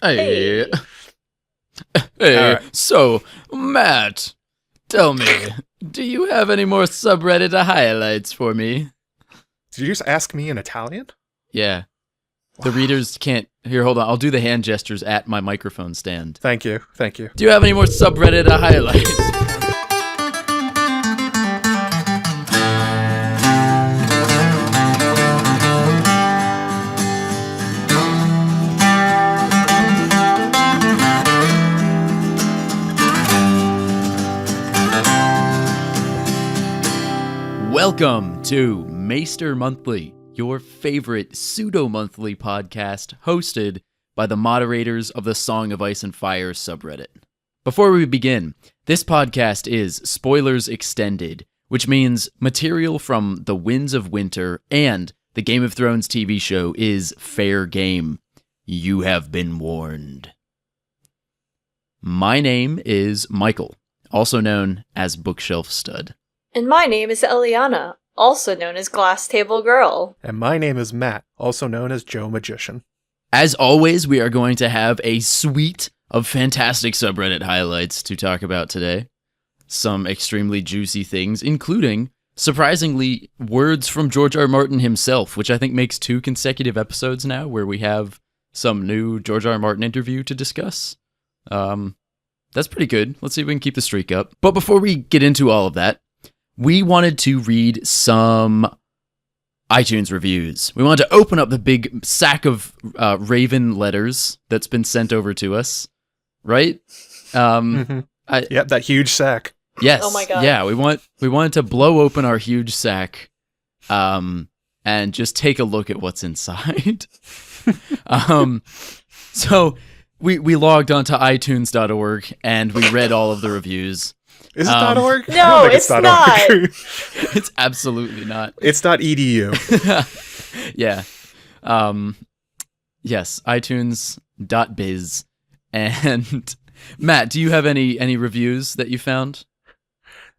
Hey. Hey, Right. so, Matt, tell me, do you have any more subreddit highlights for me? Did you just ask me in Italian? Yeah. The readers can't... Here, hold on. I'll do the hand gestures at my microphone stand. Thank you. Thank you. Do you have any more subreddit highlights? Welcome to Maester Monthly, your favorite pseudo-monthly podcast hosted by the moderators of the Song of Ice and Fire subreddit. Before we begin, this podcast is spoilers extended, which means material from The Winds of Winter and the Game of Thrones TV show is fair game. You have been warned. My name is Michael, also known as Bookshelf Stud. And my name is Eliana, also known as Glass Table Girl. And my name is Matt, also known as Joe Magician. As always, we are going to have a suite of fantastic subreddit highlights to talk about today. Some extremely juicy things, including, surprisingly, words from George R. Martin himself, which I think makes 2 consecutive episodes now where we have some new George R. Martin interview to discuss. That's pretty good. Let's see if we can keep the streak up. But before we get into all of that, we wanted to read some iTunes reviews. We wanted to open up the big sack of Raven letters that's been sent over to us, right? Yep, that huge sack. Yes. Oh my God. Yeah, we wanted to blow open our huge sack, and just take a look at what's inside. So we logged onto iTunes.org and we read all of the reviews. Is it .org? No, I don't think it's not. It's absolutely not. It's .edu. Yeah. Yes, iTunes.biz. And Matt, do you have any reviews that you found?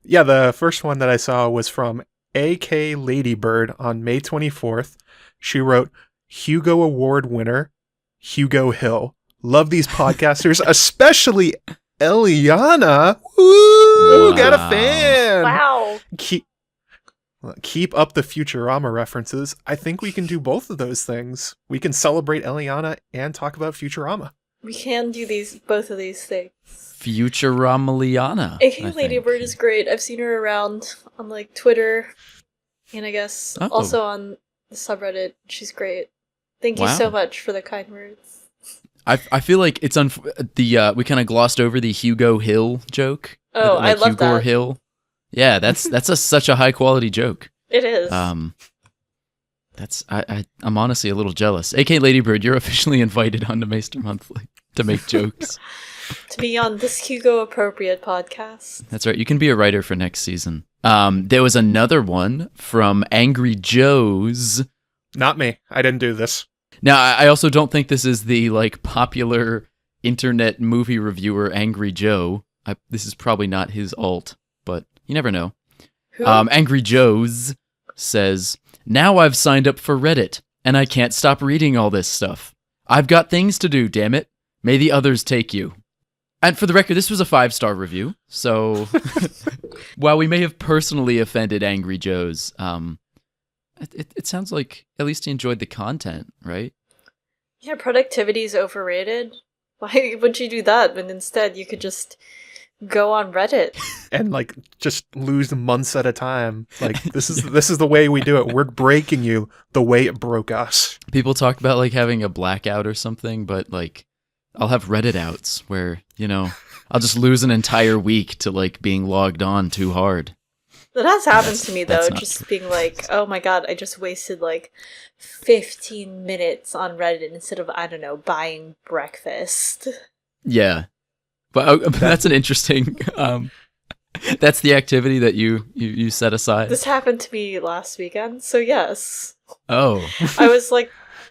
Yeah, the first one that I saw was from AK Ladybird on May 24th. She wrote, Hugo Award winner, Hugo Hill. Love these podcasters, especially Eliana. Woo! Wow. Got a fan! Wow. Keep up the Futurama references. I think we can do both of those things. We can celebrate Eliana and talk about Futurama. We can do both of these things. Futuramaliana. AK Ladybird is great. I've seen her around on Twitter, and I guess also on the subreddit. She's great. Thank you so much for the kind words. I feel like it's we kind of glossed over the Hugo Hill joke. Oh, I love Hugo that. Hill. Yeah, that's such a high quality joke. It is. I'm honestly a little jealous. AK Ladybird, you're officially invited onto Maester Monthly to make jokes. To be on this Hugo appropriate podcast. That's right. You can be a writer for next season. There was another one from Angry Joe's. Not me. I didn't do this. Now, I also don't think this is the popular internet movie reviewer Angry Joe. This is probably not his alt, but you never know. Who? Angry Joe's says, now I've signed up for Reddit, and I can't stop reading all this stuff. I've got things to do, damn it. May the others take you. And for the record, this was a 5-star review, so while we may have personally offended Angry Joe's, it sounds like at least he enjoyed the content, right? Yeah, productivity is overrated. Why would you do that when instead you could just go on Reddit? And just lose months at a time. This is the way we do it. We're breaking you the way it broke us. People talk about having a blackout or something, but I'll have Reddit outs where, I'll just lose an entire week to being logged on too hard. That has happened to me though, not just being oh my god, I just wasted 15 minutes on Reddit instead of, I don't know, buying breakfast. Yeah. But that's an interesting, that's the activity that you set aside. This happened to me last weekend, so yes. Oh. I was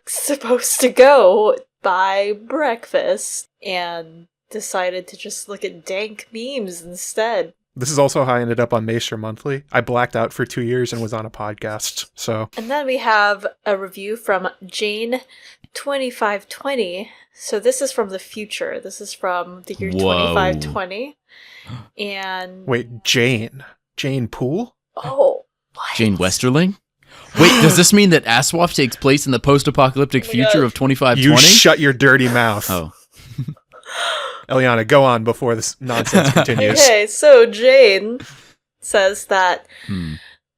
supposed to go buy breakfast and decided to just look at dank memes instead. This is also how I ended up on Maester Monthly. I blacked out for 2 years and was on a podcast, so... And then we have a review from Jane 2520. So this is from the future. This is from the year Whoa. 2520. And Wait, Jane Poole? oh, what? Jane Westerling? Wait, does this mean that Aswaf takes place in the post-apocalyptic Oh my future God. of 2520? You shut your dirty mouth. Oh. Eliana, go on before this nonsense continues. Okay, so Jane says that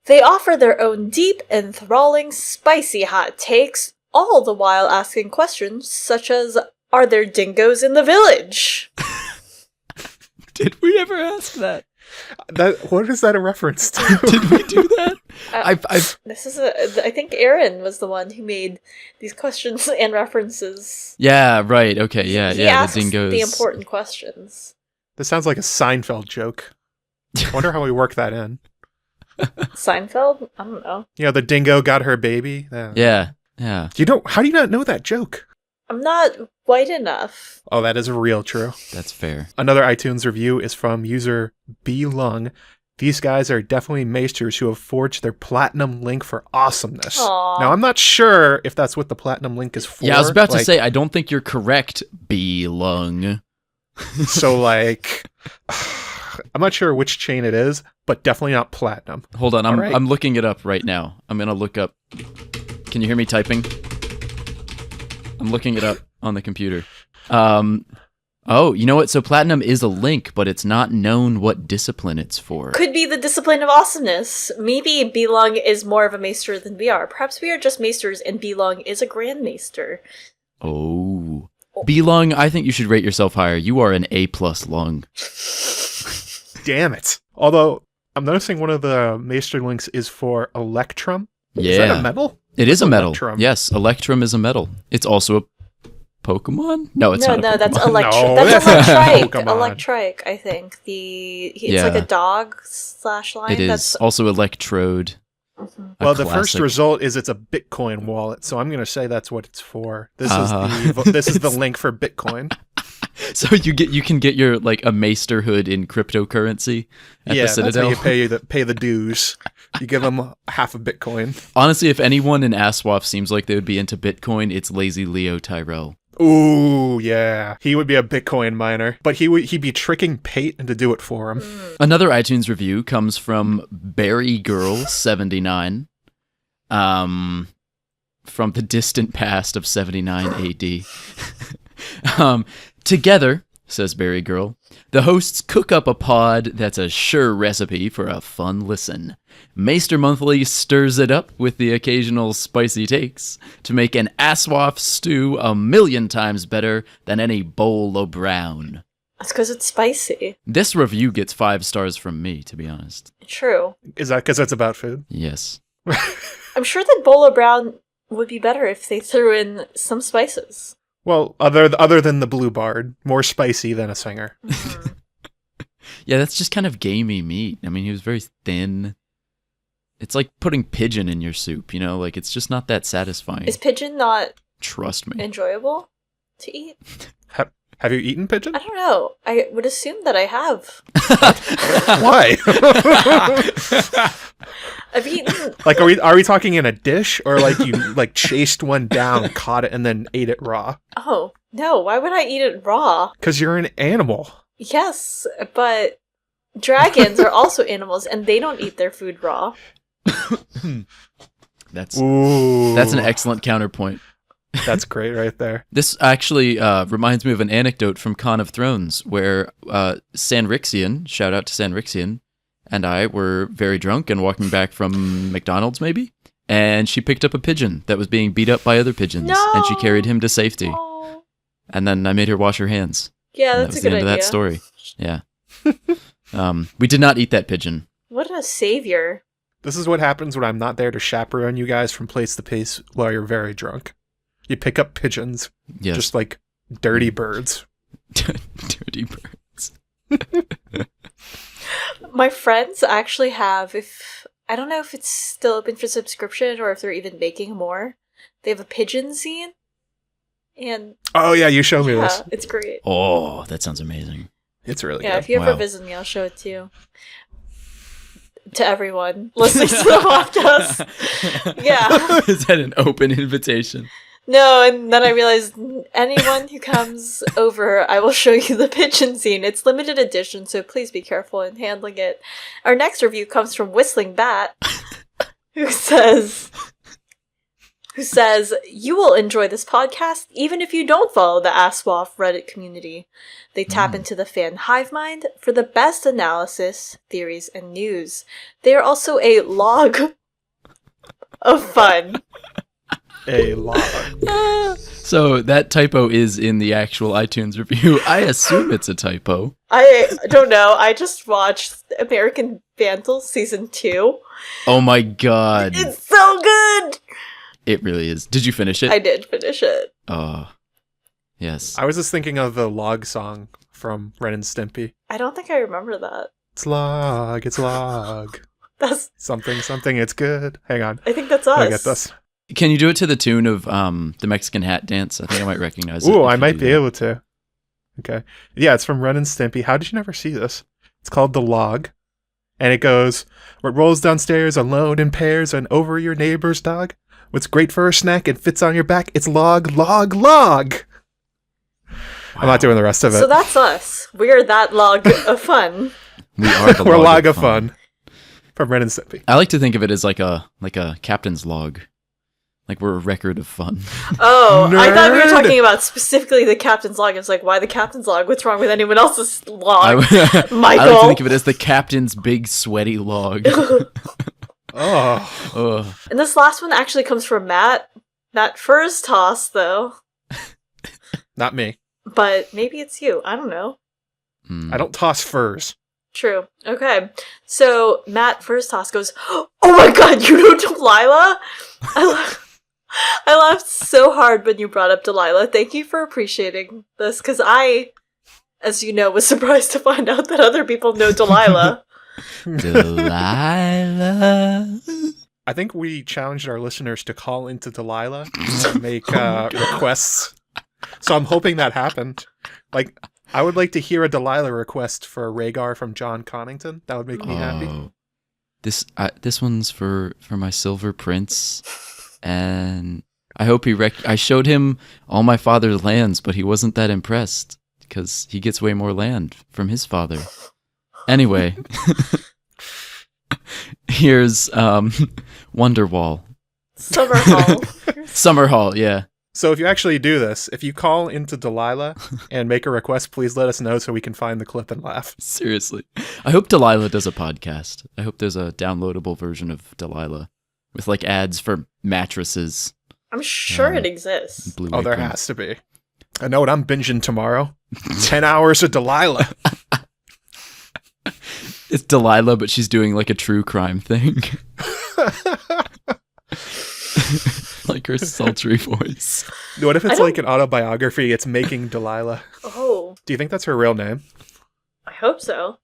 they offer their own deep, enthralling, spicy hot takes, all the while asking questions such as, are there dingoes in the village? Did we ever ask that? What is that a reference to? Did we do that? I've I think Aaron was the one who made these questions and references. Yeah, right. Okay, yeah, He yeah, asks the dingoes. the important questions. This sounds like a Seinfeld joke. I wonder how we work that in. Seinfeld? I don't know. You know, the dingo got her baby. Yeah. How do you not know that joke? I'm not white enough. Oh, that is real true. That's fair. Another iTunes review is from user B Lung. These guys are definitely maesters who have forged their platinum link for awesomeness. Aww. Now, I'm not sure if that's what the platinum link is for. Yeah, I was about to say, I don't think you're correct, B. Lung. So, like, I'm not sure which chain it is, but definitely not platinum. Hold on, All right. I'm looking it up right now. I'm going to look up. Can you hear me typing? I'm looking it up on the computer. Oh, you know what? So platinum is a link, but it's not known what discipline it's for. Could be the discipline of awesomeness. Maybe Belong is more of a maester than we are. Perhaps we are just maesters and Belong is a grand maester. Oh. B. Lung, I think you should rate yourself higher. You are an A+ lung. Damn it. Although, I'm noticing one of the maester links is for Electrum. Yeah. Is that a metal? It is a metal. Electrum. Yes, Electrum is a metal. It's also a Pokemon? No, it's not a No, Pokemon. that's No, that's that's Electrike. Pokemon. Electrike, I think. It's Yeah. like a dog slash line. It is. That's Also Electrode. Mhm. A Well, the first classic. result is it's a Bitcoin wallet, so I'm going to say that's what it's for. This Uh-huh. is the link for Bitcoin. So you can get your like a maesterhood in cryptocurrency at Yeah, the that's how Citadel. you pay the dues. You give them half a Bitcoin. Honestly, if anyone in Aswaf seems like they would be into Bitcoin, it's Lazy Leo Tyrell. Ooh, yeah. He would be a Bitcoin miner, but he'd be tricking Pate into do it for him. Another iTunes review comes from Berry Girl 79, from the distant past of 79 AD. Together, says Berry Girl, the hosts cook up a pod that's a sure recipe for a fun listen. Maester Monthly stirs it up with the occasional spicy takes to make an Aswaf stew 1,000,000 times better than any bowl o' brown. That's because it's spicy. This review gets 5 stars from me, to be honest. True. Is that because it's about food? Yes. I'm sure that Bolo Brown would be better if they threw in some spices. Well, other than the Blue Bard, more spicy than a singer. Yeah, that's just kind of gamey meat. I mean, he was very thin. It's like putting pigeon in your soup, you know? Like, it's just not that satisfying. Is pigeon not Trust me. enjoyable to eat? Have you eaten pigeon? I don't know. I would assume that I have. Why? I've eaten. Like, are we talking in a dish, or like you like chased one down, caught it, and then ate it raw? Oh no! Why would I eat it raw? Because you're an animal. Yes, but dragons are also animals, and they don't eat their food raw. That's Ooh, an excellent counterpoint. That's great right there. This actually reminds me of an anecdote from Con of Thrones, where Sanrixian, shout out to Sanrixian, and I were very drunk and walking back from McDonald's, maybe, and she picked up a pigeon that was being beat up by other pigeons, and she No! carried him to safety. Oh. And then I made her wash her hands. Yeah, And that's that was a the good end idea. of that story. Yeah. We did not eat that pigeon. What a savior! This is what happens when I'm not there to chaperone you guys from place to place while you're very drunk. You pick up pigeons, Yes. just like dirty birds. Dirty birds. My friends actually have. I don't know if it's still open for subscription or if they're even making more. They have a pigeon zine, and Oh yeah, you showed me yeah, this. it's great. Oh, that sounds amazing. It's really Yeah, good. if you ever Wow. visit me, I'll show it to you. To everyone listening to the podcast. Yeah. Is that an open invitation? No, and then I realized anyone who comes over, I will show you the pigeon scene. It's limited edition, so please be careful in handling it. Our next review comes from Whistling Bat, who says, you will enjoy this podcast even if you don't follow the ASWAF Reddit community. They tap into the fan hive mind for the best analysis, theories, and news. They are also a log of fun. A log. So that typo is in the actual iTunes review. I assume it's a typo. I don't know. I just watched American Vandal Season 2. Oh my god. It's so good! It really is. Did you finish it? I did finish it. Oh, yes. I was just thinking of the log song from Ren and Stimpy. I don't think I remember that. It's log. That's Something, it's good. Hang on. I think that's us. I get this. Can you do it to the tune of the Mexican hat dance? I think I might recognize it. Ooh, I might be able to. Okay. Yeah, it's from Ren and Stimpy. How did you never see this? It's called The Log. And it goes, what rolls downstairs alone in pairs and over your neighbor's dog? What's great for a snack and fits on your back? It's log. Wow. I'm not doing the rest of it. So that's us. We're that log of fun. We are the We're log of fun. From Ren and Stimpy. I like to think of it as like a captain's log. Like we're a record of fun. Oh, I thought we were Nerd! talking about specifically the captain's log. I was like, why the captain's log? What's wrong with anyone else's log? I Michael. like to think of it as the captain's big sweaty log. Oh. Ugh. And this last one actually comes from Matt. Matt Furs Toss, though. Not me. But maybe it's you. I don't know. I don't toss furs. True. Okay. So Matt Furs Toss goes, oh my god, you know Delilah? I laughed so hard when you brought up Delilah. Thank you for appreciating this, because I, as you know, was surprised to find out that other people know Delilah. Delilah. I think we challenged our listeners to call into Delilah and make requests. So I'm hoping that happened. Like, I would like to hear a Delilah request for Rhaegar from Jon Connington. That would make me happy. This one's for my silver prince, and I hope I showed him all my father's lands, but he wasn't that impressed because he gets way more land from his father. Anyway, here's Wonderwall. Summerhall, yeah. So if you actually do this, if you call into Delilah and make a request, please let us know so we can find the clip and laugh. Seriously. I hope Delilah does a podcast. I hope there's a downloadable version of Delilah with like ads for mattresses. I'm sure it exists. Blue Oh, there Apron. has to be. I know what I'm binging tomorrow. 10 hours of Delilah. It's Delilah, but she's doing like a true crime thing. Like her sultry voice. What if it's like an autobiography? It's Making Delilah. Oh, Do you think that's her real name? I hope so.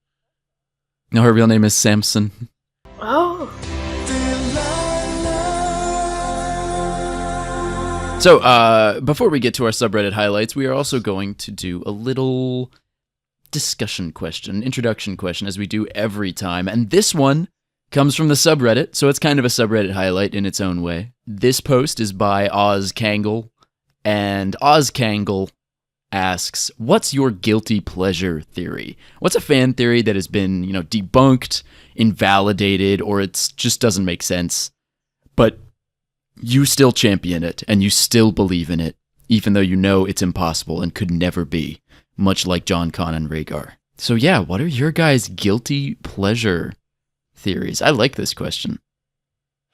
No, her real name is Samson. Oh. So, before we get to our subreddit highlights, we are also going to do a little discussion question, introduction question, as we do every time. And this one comes from the subreddit, so it's kind of a subreddit highlight in its own way. This post is by Oz Kangle, and Oz Kangle asks, what's your guilty pleasure theory? What's a fan theory that has been, debunked, invalidated, or it just doesn't make sense, but you still champion it, and you still believe in it, even though you know it's impossible and could never be, much like Jon Con and Rhaegar. So yeah, what are your guys' guilty pleasure theories? I like this question.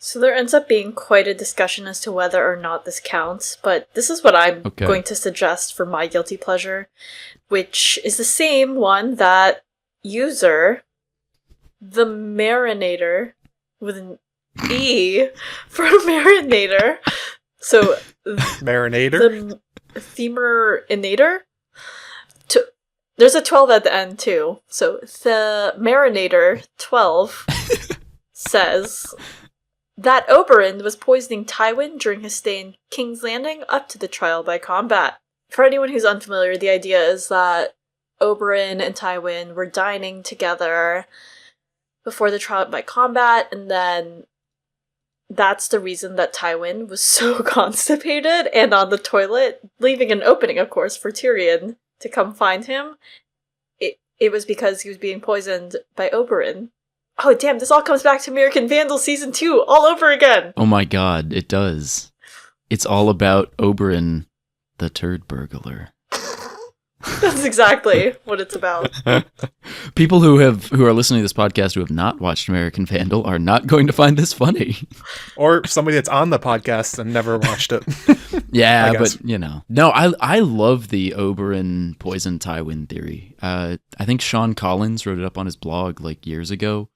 So there ends up being quite a discussion as to whether or not this counts, but this is what I'm going to suggest for my guilty pleasure, which is the same one that user, the Marinator, with an E for Marinator. So Marinator? The Themerinator? There's a 12 at the end too. So the Marinator 12 says that Oberyn was poisoning Tywin during his stay in King's Landing up to the trial by combat. For anyone who's unfamiliar, the idea is that Oberyn and Tywin were dining together before the trial by combat, and then that's the reason that Tywin was so constipated and on the toilet, leaving an opening, of course, for Tyrion to come find him. It was because he was being poisoned by Oberyn. Oh, damn, this all comes back to American Vandal Season 2 all over again! Oh my god, it does. It's all about Oberyn, the turd burglar. That's exactly what it's about. People who are listening to this podcast who have not watched American Vandal are not going to find this funny. Or somebody that's on the podcast and never watched it. Yeah, but no, I love the Oberyn poison Tywin theory. I think Sean Collins wrote it up on his blog like years ago,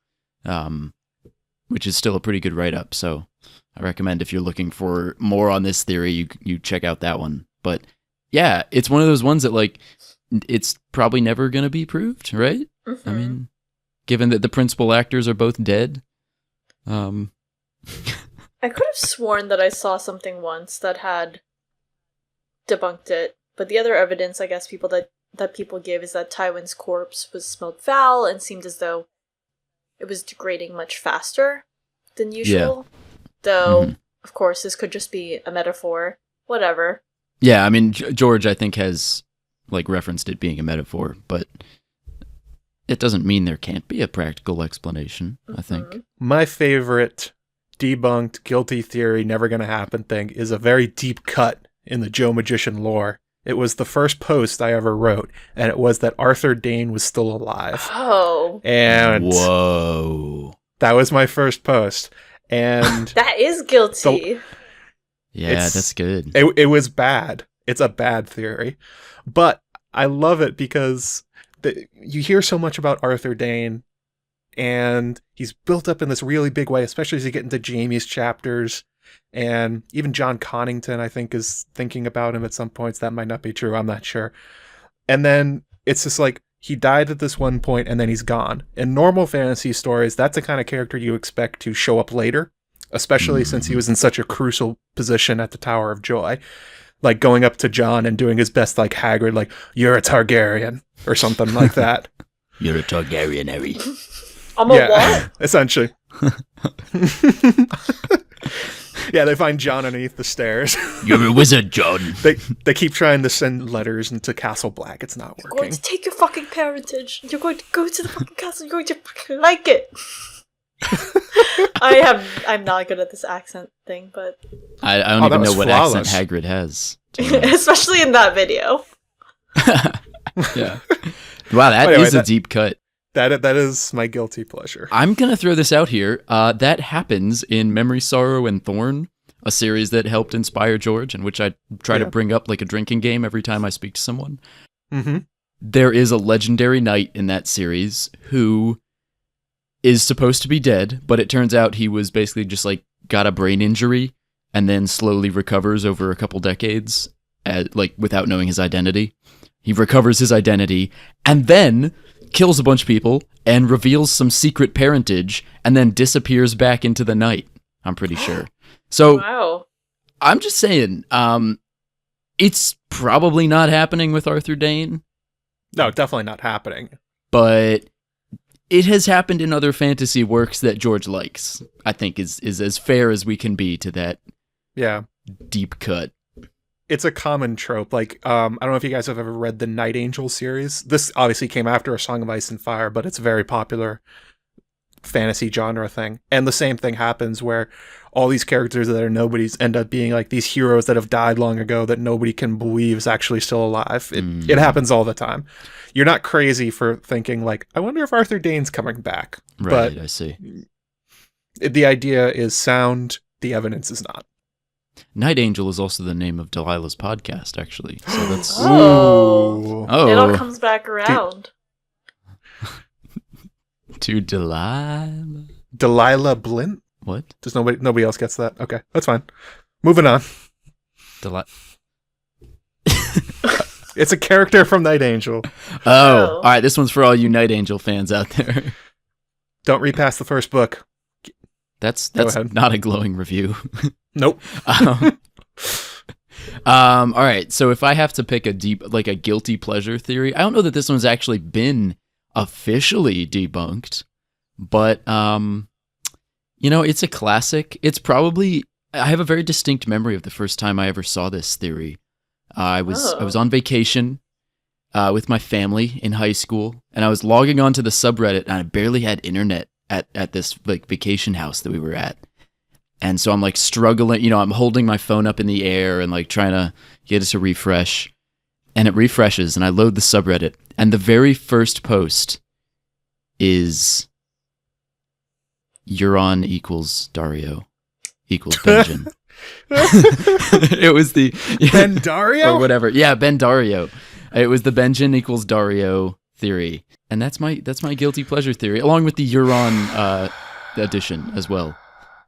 which is still a pretty good write up. So I recommend if you're looking for more on this theory, you check out that one. But yeah, it's one of those ones that like it's probably never going to be proved, right? Mm-hmm. I mean, given that the principal actors are both dead. I could have sworn that I saw something once that had debunked it, but the other evidence, I guess, that people give is that Tywin's corpse was smelled foul and seemed as though it was degrading much faster than usual. Yeah. Though, of course, this could just be a metaphor. Whatever. Yeah, I mean, George, I think, has like referenced it being a metaphor, but it doesn't mean there can't be a practical explanation, I think. My favorite debunked guilty theory, never gonna happen thing is a very deep cut in the Joe Magician lore. It was the first post I ever wrote, and it was that Arthur Dane was still alive. Oh. And whoa. That was my first post. And that is guilty. Yeah, that's good. It was bad. It's a bad theory. But I love it because you hear so much about Arthur Dane, and he's built up in this really big way, especially as you get into Jaime's chapters. And even Jon Connington, I think, is thinking about him at some points. That might not be true. I'm not sure. And then it's just like, he died at this one point and then he's gone. In normal fantasy stories, that's the kind of character you expect to show up later, especially since he was in such a crucial position at the Tower of Joy. Like going up to Jon and doing his best like Hagrid, like, you're a Targaryen, or something like that. You're a Targaryen, Harry. I'm a what? Essentially. Yeah, they find Jon underneath the stairs. You're a wizard, Jon. They keep trying to send letters into Castle Black. It's not working. You're going to take your fucking parentage. You're going to go to the fucking castle. You're going to fucking like it. I'm not good at this accent thing, but I don't even know what accent Hagrid has. Especially in that video. Yeah. Wow, that is a deep cut. That is my guilty pleasure. I'm going to throw this out here. That happens in Memory, Sorrow, and Thorn, a series that helped inspire George, and which I try to bring up like a drinking game every time I speak to someone. Mm-hmm. There is a legendary knight in that series who is supposed to be dead, but it turns out he was basically just like got a brain injury and then slowly recovers over a couple decades, like without knowing his identity. He recovers his identity and then kills a bunch of people and reveals some secret parentage and then disappears back into the night, I'm pretty sure. So wow. I'm just saying, it's probably not happening with Arthur Dane. No, definitely not happening. But it has happened in other fantasy works that George likes, I think is as fair as we can be to that deep cut. It's a common trope. Like, I don't know if you guys have ever read the Night Angel series. This obviously came after A Song of Ice and Fire, but it's a very popular fantasy genre thing. And the same thing happens where all these characters that are nobodies end up being like these heroes that have died long ago that nobody can believe is actually still alive. It happens all the time. You're not crazy for thinking like, I wonder if Arthur Dane's coming back. Right, but I see. The idea is sound. The evidence is not. Night Angel is also the name of Delilah's podcast, actually. So that's oh. It all comes back around. To Delilah. Delilah Blint? What? Does nobody else gets that? Okay, that's fine. Moving on. It's a character from Night Angel. Oh, all right. This one's for all you Night Angel fans out there. Don't read past the first book. That's not a glowing review. Nope. All right. So if I have to pick a guilty pleasure theory, I don't know that this one's actually been officially debunked, but It's a classic. It's probably, I have a very distinct memory of the first time I ever saw this theory. I was on vacation with my family in high school, and I was logging onto the subreddit, and I barely had internet at this like vacation house that we were at. And so I'm like struggling, I'm holding my phone up in the air and like trying to get it to refresh. And it refreshes, and I load the subreddit, and the very first post is Euron equals Dario equals Benjen. It was the Ben Dario or whatever. Yeah, Ben Dario. It was the Benjen equals Dario theory, and that's my guilty pleasure theory, along with the Euron edition as well.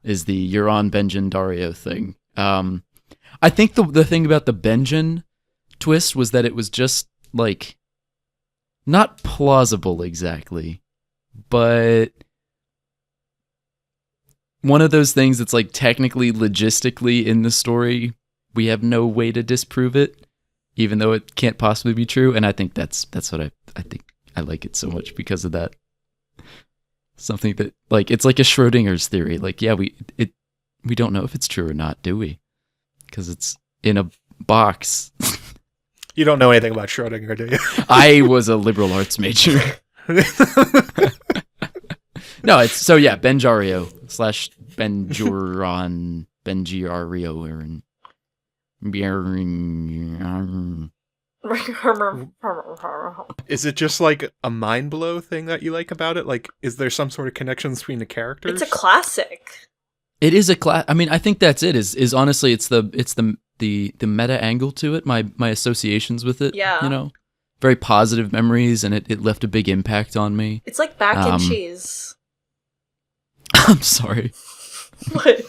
Is the Euron Benjen Dario thing? I think the thing about the Benjen twist was that it was just like not plausible exactly, but one of those things that's like technically, logistically in the story, we have no way to disprove it, even though it can't possibly be true. And I think that's what I think I like it so much because of that. Something that like it's like a Schrodinger's theory. Like, yeah, we don't know if it's true or not, do we? Because it's in a box. You don't know anything about Schrodinger, do you? I was a liberal arts major. No, it's so yeah, Benjario / Benjuron Bengiario Is it just like a mind blow thing that you like about it? Like, is there some sort of connection between the characters? It's a classic. It is a class. I mean, I think that's it. Is honestly, it's the meta angle to it. My associations with it. Yeah. Very positive memories, and it left a big impact on me. It's like mac and cheese. I'm sorry. What?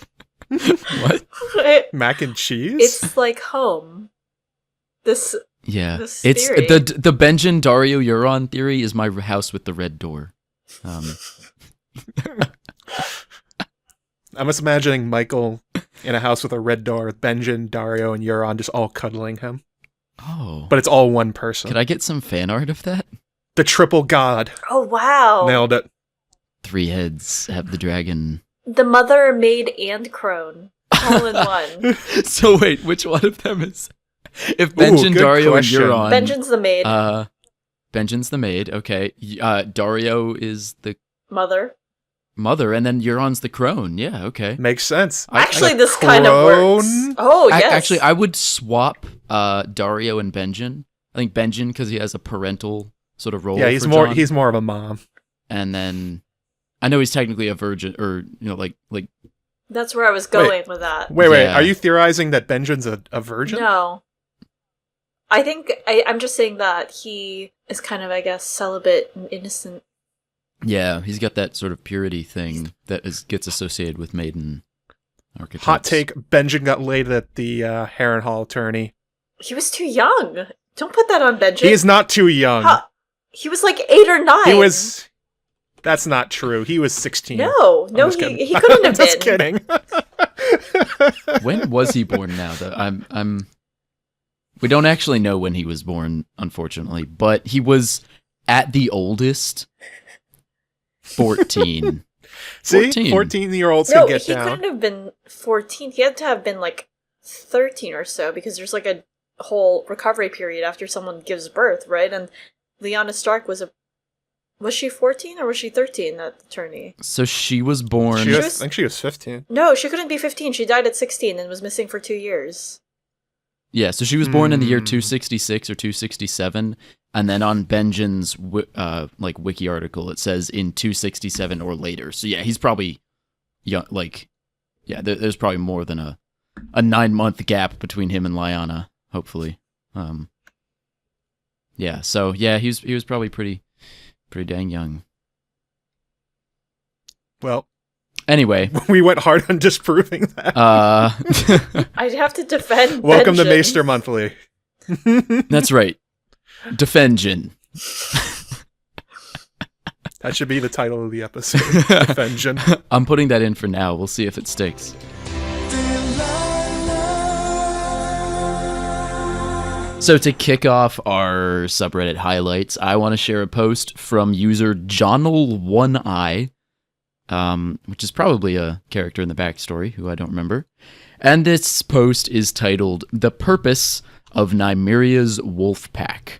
What? Mac and cheese? It's like home. This It's theory. the Benjen Dario Euron theory is my house with the red door. I'm just imagining Michael in a house with a red door with Benjen, Dario, and Euron just all cuddling him. Oh. But it's all one person. Could I get some fan art of that? The triple god. Oh, wow. Nailed it. 3 heads have the dragon. The mother, maid, and crone. All in one. So wait, which one of them is... If Benjen, good Dario, question. and Euron... Benjen's the maid. Benjen's the maid, okay. Dario is the... Mother, and then Euron's the crone. Yeah, okay. Makes sense. Actually, this kind of works. crone? Oh, yes. Actually, I would swap Dario and Benjen. I think Benjen, because he has a parental sort of role. Yeah, for Jon. he's more of a mom. And then I know he's technically a virgin, or like. That's where I was going with that. Wait. Yeah. Are you theorizing that Benjen's a virgin? No. I think I'm just saying that he is kind of, I guess, celibate and innocent. Yeah, he's got that sort of purity thing that gets associated with maiden archetypes. Hot take: Benjen got laid at the Harrenhal tourney. He was too young. Don't put that on Benjen. He is not too young. He was like 8 or 9. He was. That's not true. He was 16. No, he couldn't have Just been. kidding. When was he born now? Though we don't actually know when he was born, unfortunately, but he was at the oldest 14. See, 14. 14-year-olds No, can get he down. couldn't have been 14. He had to have been like 13 or so, because there's like a whole recovery period after someone gives birth, right? And Lyanna Stark was she 14 or was she 13 at the tourney? So she was born. I think she was 15. No, she couldn't be 15. She died at 16 and was missing for 2 years. Yeah, so she was born in the year 266 or 267, and then on Benjen's wiki article it says in 267 or later. So yeah, he's probably young. There's probably more than a 9-month gap between him and Lyanna. Hopefully, yeah. So yeah, he was probably pretty dang young. Well, anyway, we went hard on disproving that. I'd have to defend. Welcome to Benjen. Maester Monthly. That's right. Defension. That should be the title of the episode. Defension. I'm putting that in for now. We'll see if it sticks. So to kick off our subreddit highlights, I want to share a post from user Jonal1i, which is probably a character in the backstory who I don't remember. And this post is titled "The Purpose of Nymeria's Wolfpack."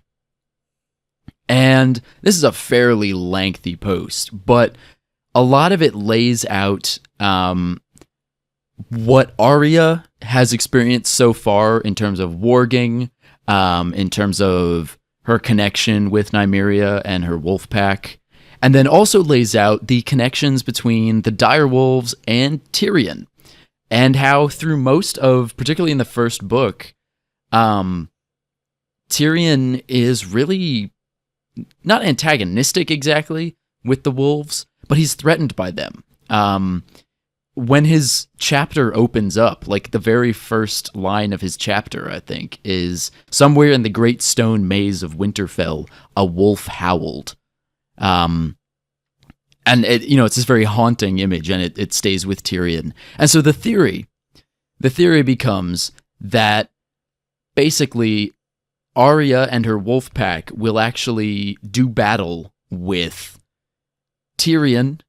And this is a fairly lengthy post, but a lot of it lays out what Arya has experienced so far in terms of warging, in terms of her connection with Nymeria and her Wolfpack, and then also lays out the connections between the direwolves and Tyrion, and how through most of, particularly in the first book, Tyrion is really not antagonistic exactly with the wolves, but he's threatened by them. When his chapter opens up, like the very first line of his chapter, I think, is "Somewhere in the great stone maze of Winterfell, a wolf howled." And it, it's this very haunting image, and it stays with Tyrion. And so the theory becomes that basically Arya and her wolf pack will actually do battle with Tyrion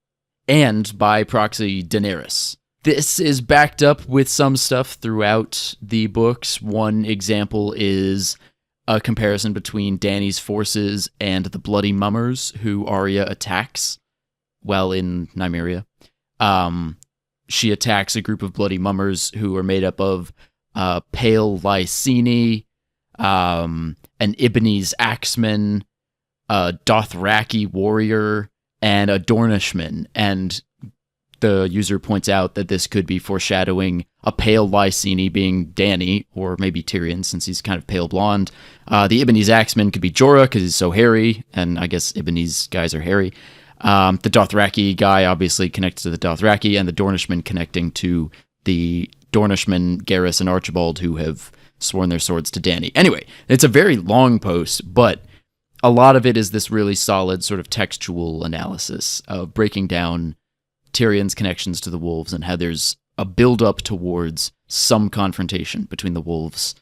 and, by proxy, Daenerys. This is backed up with some stuff throughout the books. One example is a comparison between Dany's forces and the Bloody Mummers, who Arya attacks while in Nymeria. She attacks a group of Bloody Mummers who are made up of Pale Lyseni, an Ibonese axeman, a Dothraki warrior, and a Dornishman. And the user points out that this could be foreshadowing a Pale Lyseni being Dany, or maybe Tyrion, since he's kind of pale blonde. The Ibonese axeman could be Jorah, because he's so hairy, and I guess Ibonese guys are hairy. The Dothraki guy obviously connects to the Dothraki, and the Dornishman connecting to the Dornishman, Garrus, and Archibald, who have sworn their swords to Dany. Anyway, it's a very long post, but a lot of it is this really solid sort of textual analysis of breaking down Tyrion's connections to the wolves and how there's a build-up towards some confrontation between the wolves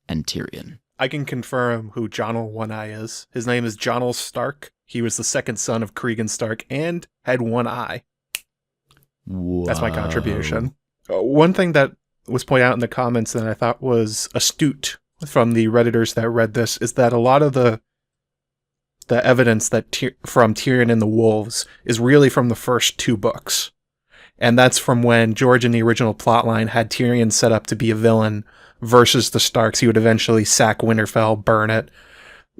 and Tyrion. I can confirm who Jonel One Eye is. His name is Jonel Stark. He was the second son of Cregan Stark and had one eye. Whoa. That's my contribution. One thing that was pointed out in the comments that I thought was astute from the Redditors that read this is that a lot of the evidence that from Tyrion and the Wolves is really from the first two books. And that's from when George in the original plotline had Tyrion set up to be a villain versus the Starks. He would eventually sack Winterfell, burn it,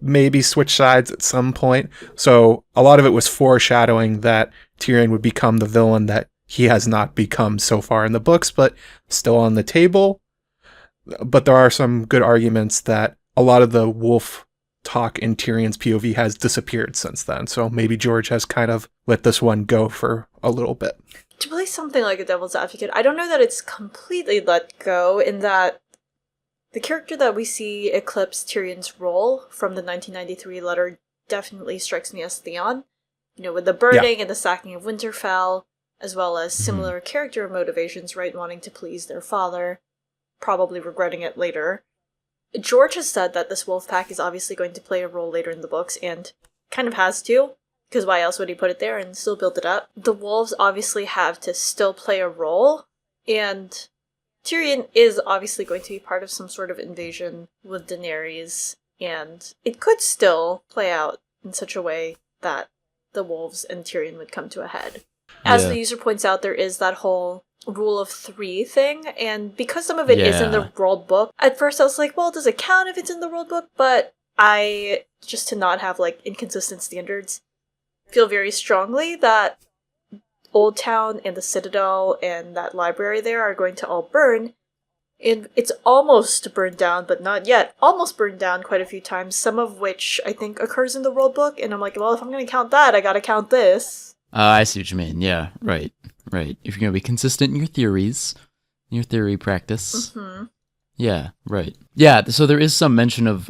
maybe switch sides at some point. So a lot of it was foreshadowing that Tyrion would become the villain that he has not become so far in the books, but still on the table. But there are some good arguments that a lot of the wolf talk in Tyrion's POV has disappeared since then. So maybe George has kind of let this one go for a little bit. To play something like a devil's advocate, I don't know that it's completely let go in that the character that we see eclipse Tyrion's role from the 1993 letter definitely strikes me as Theon. With the burning and the sacking of Winterfell, as well as similar character motivations, right? Wanting to please their father, probably regretting it later. George has said that this wolf pack is obviously going to play a role later in the books, and kind of has to, because why else would he put it there and still build it up? The wolves obviously have to still play a role, and Tyrion is obviously going to be part of some sort of invasion with Daenerys, and it could still play out in such a way that the wolves and Tyrion would come to a head. As the user points out, there is that whole rule of three thing, and because some of it is in the world book, at first I was like, well, does it count if it's in the world book? But I, just to not have inconsistent standards, feel very strongly that Old Town and the Citadel and that library there are going to all burn, and it's almost burned down, but not yet. Almost burned down quite a few times, some of which I think occurs in the world book, and I'm like, well, if I'm going to count that, I gotta count this. I see what you mean. Yeah, right. If you're going to be consistent in your theories, your theory practice. Mm-hmm. Yeah, right. Yeah, so there is some mention of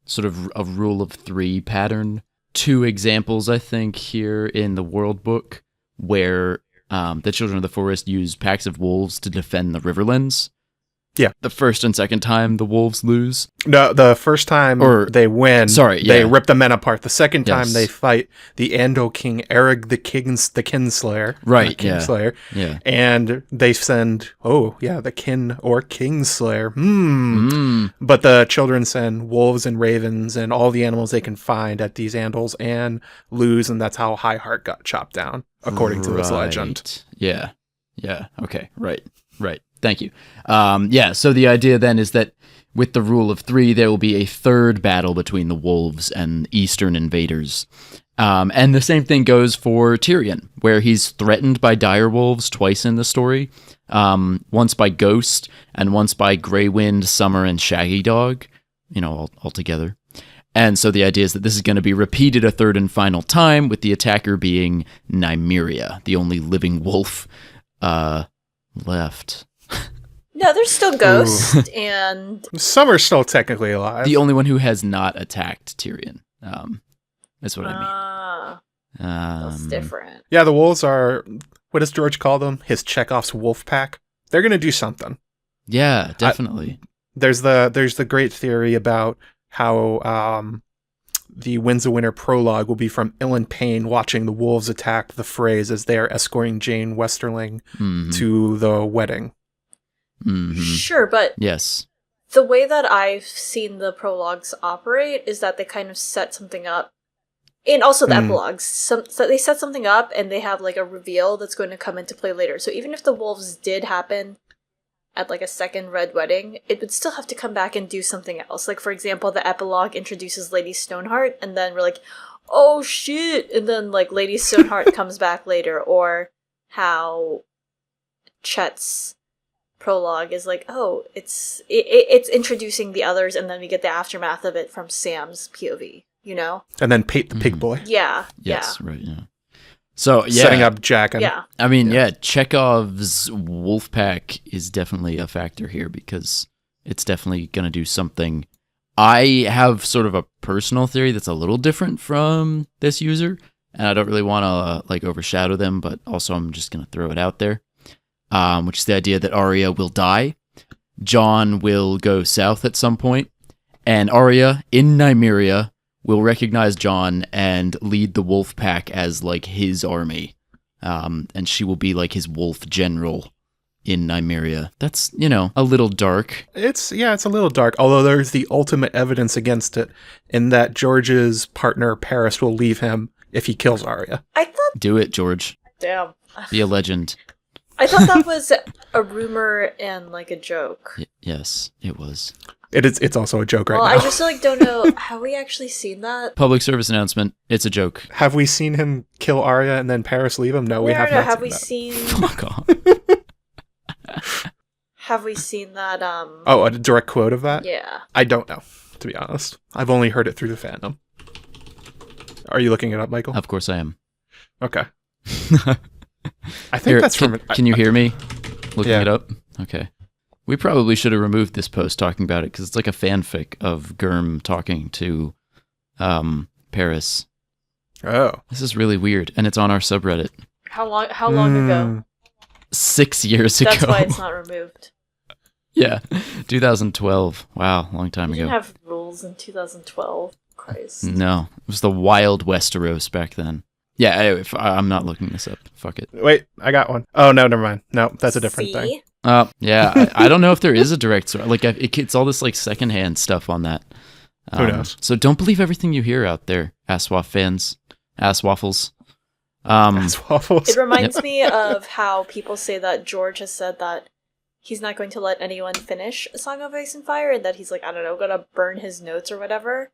sort of a rule of three pattern. Two examples, I think, here in the world book where the Children of the Forest use packs of wolves to defend the Riverlands. Yeah. The first and second time the wolves lose. No, the first time they win, they rip the men apart. The second time they fight the Andal King, Errig the Kinslayer. Right, Kingslayer. Yeah. And they send, the Kin or Kingslayer. But the children send wolves and ravens and all the animals they can find at these Andals and lose, and that's how High Heart got chopped down, according to this legend. Yeah. Yeah. Okay. Right. Thank you. So the idea then is that with the rule of 3, there will be a third battle between the wolves and Eastern invaders. And the same thing goes for Tyrion, where he's threatened by direwolves twice in the story. Once by Ghost and once by Grey Wind, Summer, and Shaggy Dog, all together. And so the idea is that this is going to be repeated a third and final time, with the attacker being Nymeria, the only living wolf left. No, there's still Ghost, and Summer's still technically alive. The only one who has not attacked Tyrion. That's what I mean. That's different. Yeah, the wolves are, what does George call them? His Chekhov's Wolfpack. They're going to do something. Yeah, definitely. There's the great theory about how the Winds of Winter prologue will be from Ilan Payne watching the wolves attack the Freys as they are escorting Jane Westerling to the wedding. Mm-hmm. Sure, but yes, the way that I've seen the prologues operate is that they kind of set something up, and also the epilogues. So they set something up, and they have like a reveal that's going to come into play later. So even if the wolves did happen at like a second Red Wedding, it would still have to come back and do something else. Like, for example, the epilogue introduces Lady Stoneheart, and then we're like, oh shit, and then like Lady Stoneheart comes back later, or how Chet's prologue is like, it's introducing the others, and then we get the aftermath of it from Sam's POV, and then Pate the pig boy. Right. So setting up Jack and Chekhov's Wolfpack is definitely a factor here, because it's definitely going to do something. I have sort of a personal theory that's a little different from this user, and I don't really want to overshadow them, but also I'm just going to throw it out there. Which is the idea that Arya will die, Jon will go south at some point, and Arya in Nymeria will recognize Jon and lead the wolf pack as like his army, and she will be like his wolf general in Nymeria. That's, a little dark. It's a little dark, although there's the ultimate evidence against it in that George's partner Paris will leave him if he kills Arya. I thought... Do it, George. Damn. Be a legend. I thought that was a rumor and like a joke. Yes, it was. It's also a joke right now. I just don't know. Have we actually seen that? Public service announcement. It's a joke. Have we seen him kill Arya and then Paris leave him? No, we have not. Have we seen? Fuck off. Have we seen that? A direct quote of that? Yeah. I don't know, to be honest. I've only heard it through the fandom. Are you looking it up, Michael? Of course I am. Okay. I think that's from... Can you hear me looking it up? Okay. We probably should have removed this post talking about it, because it's like a fanfic of Gurm talking to Paris. Oh. This is really weird, and it's on our subreddit. How long ago? 6 years ago. That's why it's not removed. Yeah, 2012. Wow, long time ago. You didn't have rules in 2012. Christ. No, it was the wild Westeros back then. Yeah, anyway, I'm not looking this up. Fuck it. Wait, I got one. Oh, no, never mind. No, that's a different thing. Yeah, I don't know if there is a direct source. Like, it's all this, like, secondhand stuff on that. Who knows? So don't believe everything you hear out there, Asswaff fans. Asswaffles. Asswaffles. It reminds me of how people say that George has said that he's not going to let anyone finish A Song of Ice and Fire, and that he's, like, I don't know, gonna burn his notes or whatever.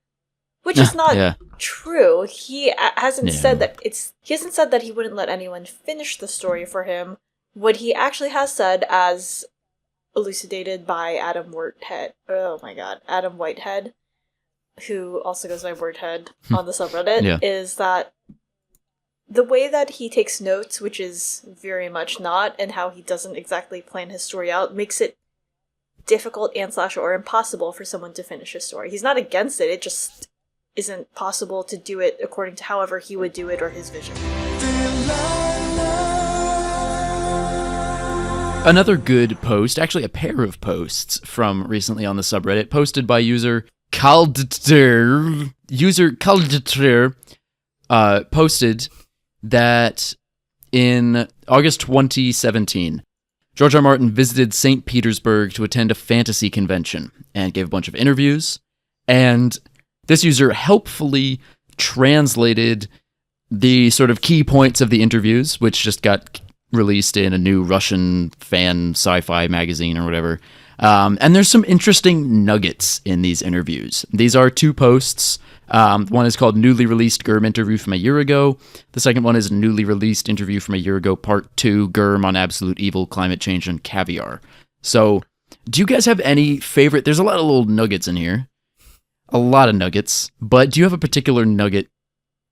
Which is not true. He hasn't said that he hasn't said that he wouldn't let anyone finish the story for him. What he actually has said, as elucidated by Adam Whitehead, who also goes by Wordhead on the subreddit, is that the way that he takes notes, which is very much not, and how he doesn't exactly plan his story out, makes it difficult or impossible for someone to finish his story. He's not against it, it just isn't possible to do it according to however he would do it or his vision. Another good post, actually a pair of posts from recently on the subreddit, posted by user Kaldter. User Kaldter posted that in August 2017, George R. R. Martin visited St. Petersburg to attend a fantasy convention and gave a bunch of interviews. And this user helpfully translated the sort of key points of the interviews, which just got released in a new Russian fan sci-fi magazine or whatever. And there's some interesting nuggets in these interviews. These are two posts. One is called Newly Released GERM Interview from a Year Ago. The second one is Newly Released Interview from a Year Ago, Part 2, GERM on Absolute Evil, Climate Change, and Caviar. So, do you guys have any favorite... There's a lot of little nuggets in here. A lot of nuggets. But do you have a particular nugget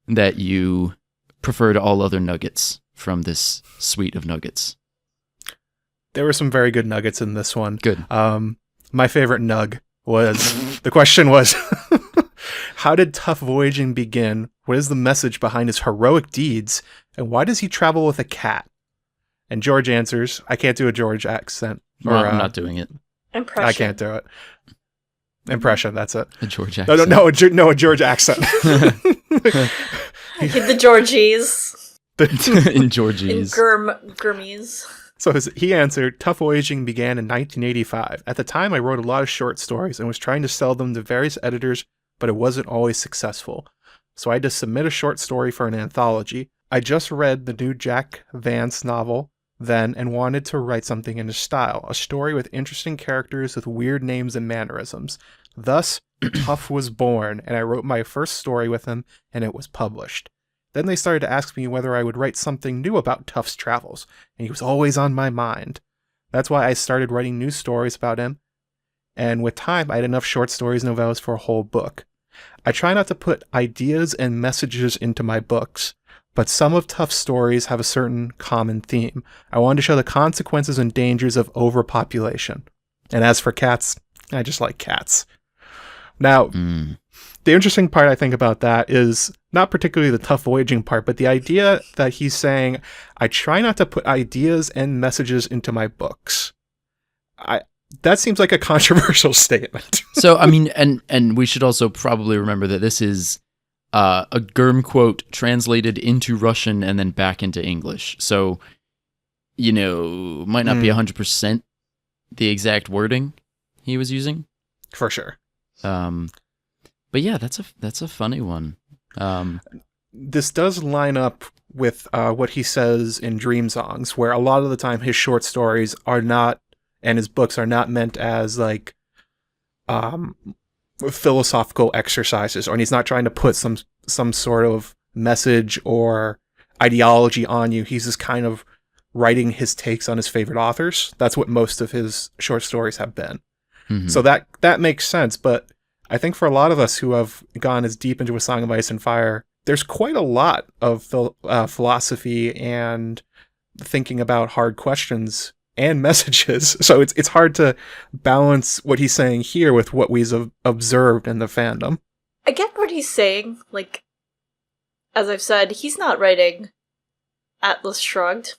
that you prefer to all other nuggets from this suite of nuggets? There were some very good nuggets in this one. Good. My favorite nug was, the question was, how did Tough Voyaging begin? What is the message behind his heroic deeds? And why does he travel with a cat? And George answers, I can't do a George accent. Or, I'm not doing it. Impression. I can't do it. Impression, that's it. A George accent. No, a George accent. Hit the Georgies. In Georgies. In Gurmies. So he answered, Tough Voyaging began in 1985. At the time, I wrote a lot of short stories and was trying to sell them to various editors, but it wasn't always successful. So I had to submit a short story for an anthology. I just read the new Jack Vance novel then and wanted to write something in his style, a story with interesting characters with weird names and mannerisms. Thus, Tough was born, and I wrote my first story with him, and it was published. Then they started to ask me whether I would write something new about Tough's travels, and he was always on my mind. That's why I started writing new stories about him, and with time I had enough short stories and novellas for a whole book. I try not to put ideas and messages into my books, but some of Tough's stories have a certain common theme. I wanted to show the consequences and dangers of overpopulation. And as for cats, I just like cats. Now, the interesting part I think about that is not particularly the Tough Voyaging part, but the idea that he's saying, I try not to put ideas and messages into my books. That seems like a controversial statement. So, I mean, and we should also probably remember that this is a GERM quote translated into Russian and then back into English. So, might not be 100% the exact wording he was using. For sure. But yeah, that's a funny one. This does line up with what he says in Dream Songs, where a lot of the time his short stories are not, and his books are not meant as like philosophical exercises, or he's not trying to put some sort of message or ideology on you. He's just kind of writing his takes on his favorite authors. That's what most of his short stories have been. Mm-hmm. So that makes sense, but I think for a lot of us who have gone as deep into A Song of Ice and Fire, there's quite a lot of philosophy and thinking about hard questions and messages. So it's hard to balance what he's saying here with what we've observed in the fandom. I get what he's saying. Like, as I've said, he's not writing Atlas Shrugged,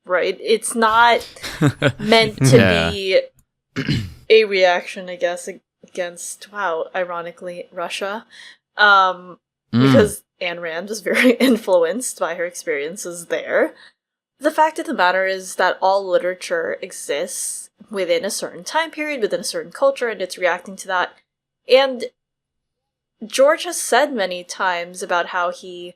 right? It's not meant to be a reaction, I guess, against, ironically, Russia. Because Ayn Rand was very influenced by her experiences there. The fact of the matter is that all literature exists within a certain time period, within a certain culture, and it's reacting to that. And George has said many times about how he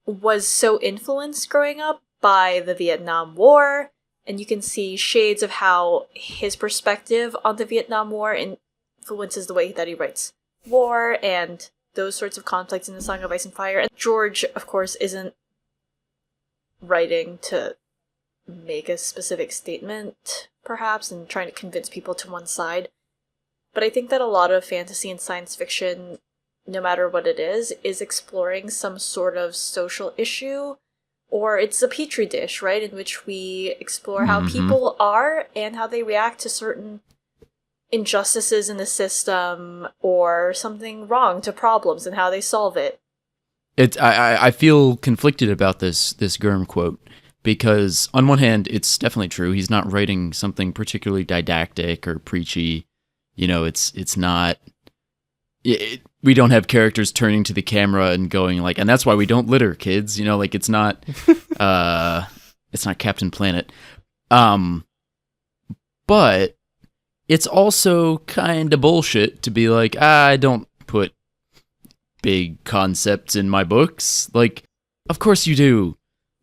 was so influenced growing up by the Vietnam War, and you can see shades of how his perspective on the Vietnam War influences the way that he writes war and those sorts of conflicts in The Song of Ice and Fire. And George, of course, isn't writing to make a specific statement, perhaps, and trying to convince people to one side. But I think that a lot of fantasy and science fiction, no matter what it is exploring some sort of social issue, or it's a petri dish, right, in which we explore how people are and how they react to certain injustices in the system or something wrong to problems and how they solve it. I feel conflicted about this GERM quote because on one hand, it's definitely true. He's not writing something particularly didactic or preachy. You know, it's not. We don't have characters turning to the camera and going like, and that's why we don't litter, kids. You know, like it's not. It's not Captain Planet. But it's also kind of bullshit to be like, I don't put big concepts in my books. Like, of course you do.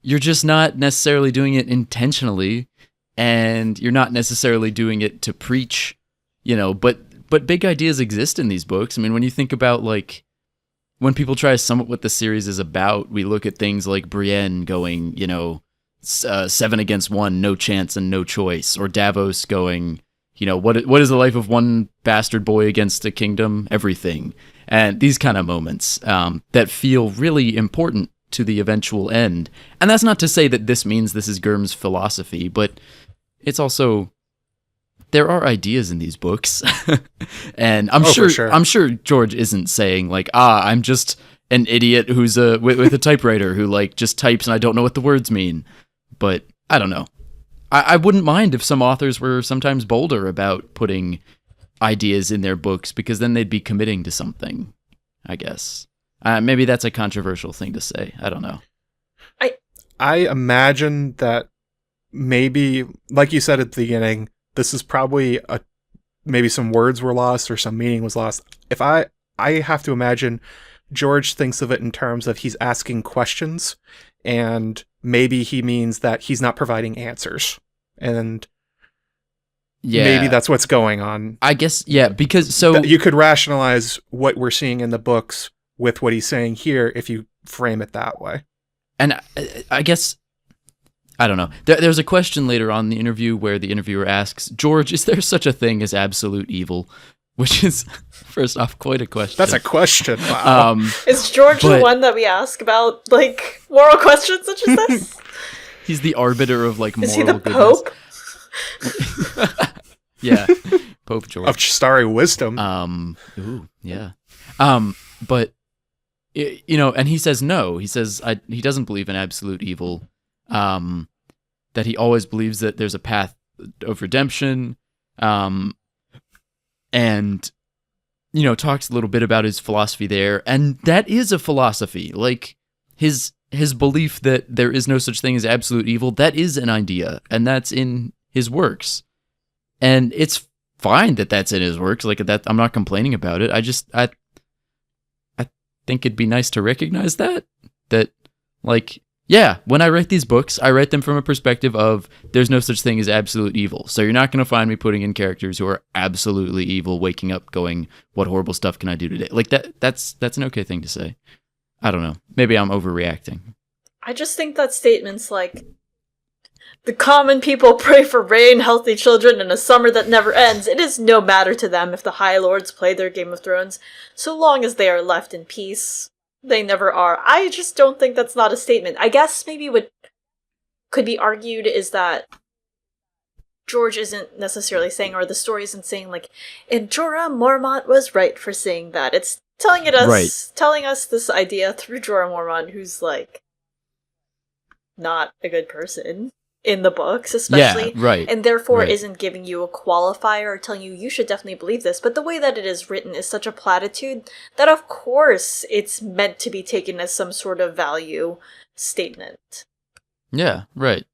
You're just not necessarily doing it intentionally, and you're not necessarily doing it to preach, you know, but big ideas exist in these books. I mean, when you think about, like, when people try to sum up what the series is about, we look at things like Brienne going, you know, 7 against 1, no chance and no choice, or Davos going, you know, what is the life of one bastard boy against a kingdom? Everything. And these kind of moments that feel really important to the eventual end. And that's not to say that this means this is Gurm's philosophy, but it's also, there are ideas in these books. And I'm sure George isn't saying like, I'm just an idiot who's with a typewriter who like just types and I don't know what the words mean. But I don't know. I wouldn't mind if some authors were sometimes bolder about putting ideas in their books, because then they'd be committing to something, I guess. Maybe that's a controversial thing to say. I don't know. I imagine that maybe, like you said at the beginning, this is probably maybe some words were lost or some meaning was lost. If I have to imagine George thinks of it in terms of he's asking questions, and maybe he means that he's not providing answers. And maybe that's what's going on. I guess, yeah, because you could rationalize what we're seeing in the books with what he's saying here if you frame it that way. And I guess, I don't know. There's a question later on in the interview where the interviewer asks, George, is there such a thing as absolute evil? Which is, first off, quite a question. That's a question. Wow. Is George the one that we ask about, like, moral questions such as this? He's the arbiter of, like, moral goodness. Is he goodness. the Pope? Yeah. Pope George. Of starry wisdom. Ooh, yeah. But, you know, and he says no. He says he doesn't believe in absolute evil. That he always believes that there's a path of redemption. And, you know, talks a little bit about his philosophy there. And that is a philosophy. Like, his belief that there is no such thing as absolute evil, that is an idea. And that's in his works. And it's fine that that's in his works. Like, that, I'm not complaining about it. I think it'd be nice to recognize that, like, yeah, when I write these books, I write them from a perspective of there's no such thing as absolute evil. So you're not going to find me putting in characters who are absolutely evil, waking up going, what horrible stuff can I do today? Like that's an okay thing to say. I don't know. Maybe I'm overreacting. I just think that statements like, the common people pray for rain, healthy children, and a summer that never ends. It is no matter to them if the High Lords play their Game of Thrones, so long as they are left in peace. They never are. I just don't think that's not a statement. I guess maybe what could be argued is that George isn't necessarily saying, or the story isn't saying, like, and Jorah Mormont was right for saying that. It's telling us this idea through Jorah Mormont, who's, like, not a good person in the books, especially. Yeah, right. And therefore isn't giving you a qualifier or telling you should definitely believe this. But the way that it is written is such a platitude that, of course, it's meant to be taken as some sort of value statement. Yeah, right.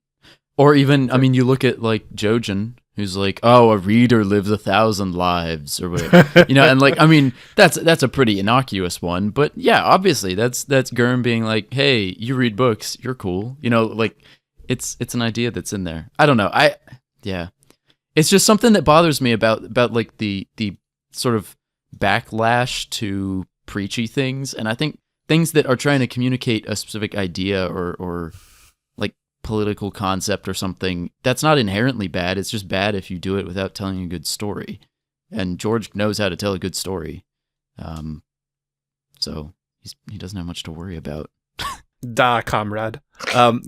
Or even, I mean, you look at, like, Jojen, who's like, oh, a reader lives 1,000 lives, or whatever. You know, and, like, I mean, that's a pretty innocuous one. But, yeah, obviously, that's Gurm being like, hey, you read books, you're cool. You know, like, it's an idea that's in there. I don't know. It's just something that bothers me about like the sort of backlash to preachy things. And I think things that are trying to communicate a specific idea or like political concept or something, that's not inherently bad. It's just bad if you do it without telling a good story. And George knows how to tell a good story. So he doesn't have much to worry about. Da, comrade.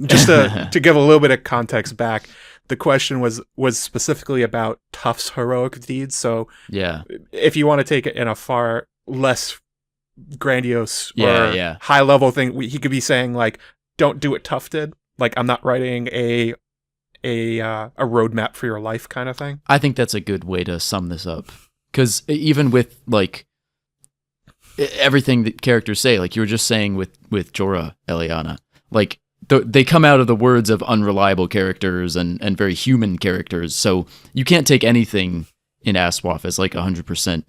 Just to give a little bit of context back, the question was specifically about Tuff's heroic deeds. So yeah, if you want to take it in a far less grandiose or high level thing, he could be saying like, don't do what Tuff did. Like, I'm not writing a roadmap for your life kind of thing. I think that's a good way to sum this up. Because even with, like, everything that characters say, like you were just saying with Jorah, Eliana, like, they come out of the words of unreliable characters and very human characters, so you can't take anything in Aswaf as, like, 100%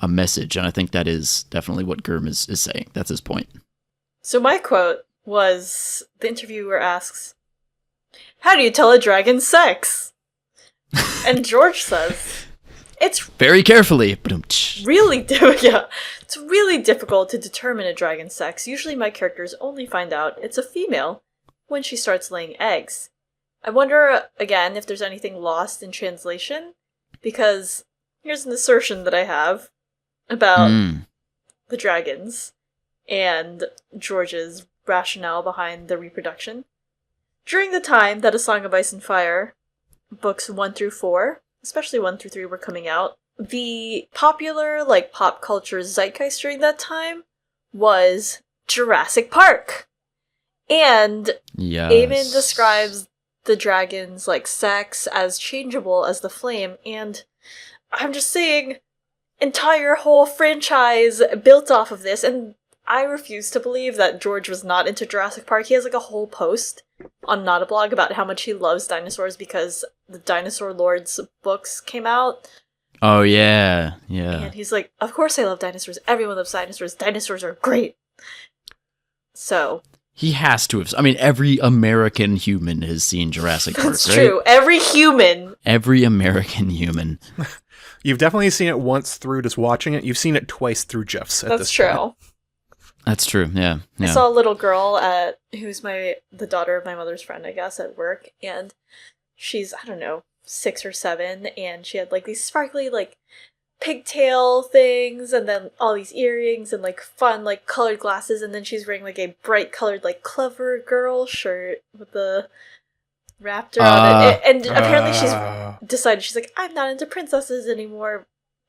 a message, and I think that is definitely what Gurm is saying. That's his point. So my quote was, the interviewer asks, "How do you tell a dragon's sex?" And George says, "It's very carefully. really it's really difficult to determine a dragon's sex. Usually my characters only find out it's a female when she starts laying eggs. I wonder, again, if there's anything lost in translation, because here's an assertion that I have about the dragons and George's rationale behind the reproduction. During the time that A Song of Ice and Fire, books 1 through 4, especially 1 through 3 were coming out, the popular, like, pop culture zeitgeist during that time was Jurassic Park. And yes. Eamon describes the dragon's, like, sex as changeable as the flame, and I'm just saying, entire whole franchise built off of this, and I refuse to believe that George was not into Jurassic Park. He has, like, a whole post on Not a Blog about how much he loves dinosaurs because the Dinosaur Lords books came out. Oh, yeah. Yeah. And he's like, of course I love dinosaurs. Everyone loves dinosaurs. Dinosaurs are great. So. He has to have. I mean, every American human has seen Jurassic Park, That's right? true. Every human. Every American human. You've definitely seen it once through just watching it. You've seen it twice through Jeff's at That's this true. point. That's true, yeah. I saw a little girl who's the daughter of my mother's friend, I guess, at work, and she's, I don't know, 6 or 7, and she had, like, these sparkly, like, pigtail things, and then all these earrings, and, like, fun, like, colored glasses, and then she's wearing, like, a bright colored, like, Clever Girl shirt with the raptor on it, and apparently she's decided, she's like, I'm not into princesses anymore,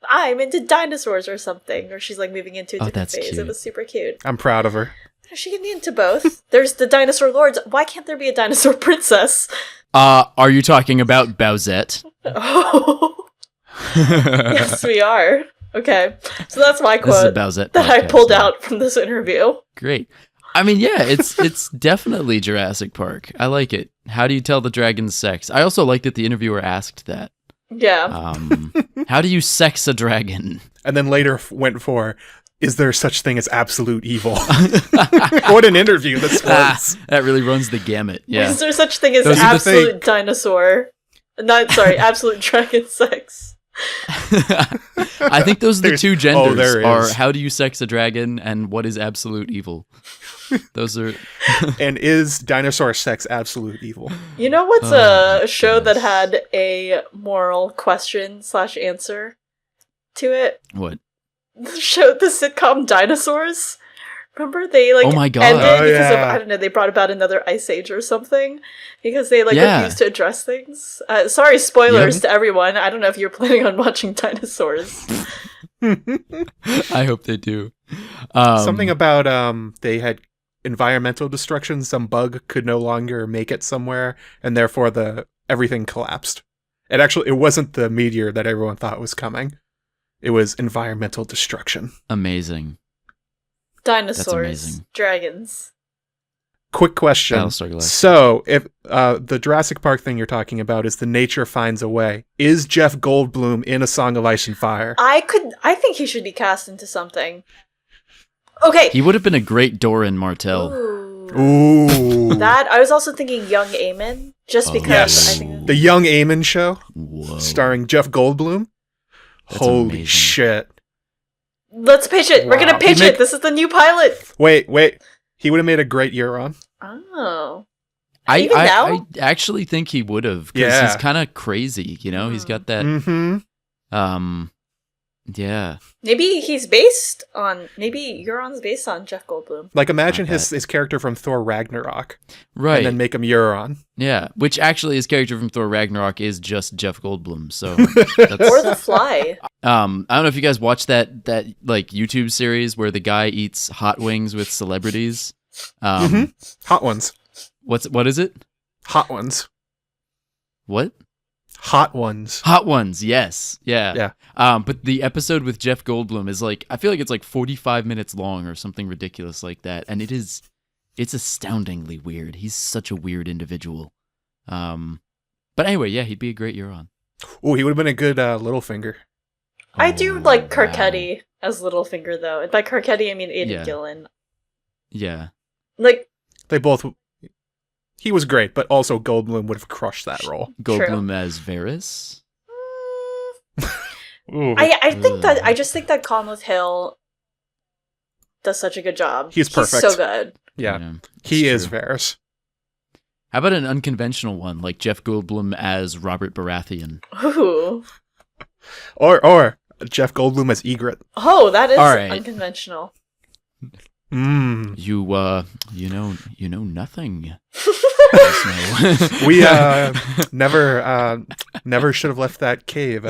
I'm into dinosaurs or something, or she's, like, moving into a different phase. Cute. It was super cute. I'm proud of her. She can be into both. There's the dinosaur lords. Why can't there be a dinosaur princess? Are you talking about Bowsette? Oh. Yes, we are. Okay. So that's my This is a quote Bowsette that I podcast, pulled yeah. out from this interview. Great. I mean, yeah, it's definitely Jurassic Park. I like it. How do you tell the dragon's sex? I also like that the interviewer asked that. Yeah. How do you sex a dragon? And then later went for, is there such thing as absolute evil? What an interview this was. That really runs the gamut. Yeah. Is there such thing as Those are the absolute dinosaur? Absolute dragon sex. I think those are the two genders. there are is. how do you sex a dragon and what is absolute evil? Those are. And is dinosaur sex absolute evil? You know what's a show that had a moral question / answer to it? What? The sitcom Dinosaurs. Remember they Oh my God. ended because of, yeah. I don't know, they brought about another ice age or something because they Yeah. refused to address things. Sorry, spoilers to everyone. I don't know if you're planning on watching Dinosaurs. I hope they do. Something about they had environmental destruction. Some bug could no longer make it somewhere, and therefore everything collapsed. It wasn't the meteor that everyone thought was coming. It was environmental destruction. Amazing. Dinosaurs, amazing. dragons. Quick question. Battlestar Galactica. So, if the Jurassic Park thing you're talking about is the nature finds a way, is Jeff Goldblum in A Song of Ice and Fire? I think he should be cast into something. Okay. He would have been a great Doran Martell. Ooh. That I was also thinking Young Eamon, just because Yes. I think The Young Eamon Show, Whoa. starring Jeff Goldblum. That's Holy amazing. shit. let's pitch it. We're Wow. gonna pitch it. This is the new pilot. Wait. He would have made a great Euron. Oh. I Even now? I actually think he would have, because Yeah. he's kind of crazy, you know? He's got that, Mm-hmm. yeah. Maybe Euron's based on Jeff Goldblum. Like, imagine I his character from Thor Ragnarok. Right. And then make him Euron. Yeah, which actually his character from Thor Ragnarok is just Jeff Goldblum. So that's, Or The Fly. I don't know if you guys watched that like YouTube series where the guy eats hot wings with celebrities. Hot ones. What is it? Hot Ones. What? Hot Ones. Hot Ones, yes. Yeah. Yeah. But the episode with Jeff Goldblum is like, I feel like it's like 45 minutes long or something ridiculous like that. And it's astoundingly weird. He's such a weird individual. But anyway, yeah, he'd be a great Euron. Oh, he would have been a good Littlefinger. I do like Kirkcaldy as Littlefinger, though. And by Kirkcaldy, I mean Aidan Gillen. Yeah. Like, They both... He was great, but also Goldblum would have crushed that role. Goldblum as Varys? I just think that Conleth Hill does such a good job. He's perfect. He's so good. Yeah. He is Varys. How about an unconventional one, like Jeff Goldblum as Robert Baratheon? Ooh. Or Jeff Goldblum as Ygritte. Oh, that is right. unconventional. You know nothing. We never should have left that cave,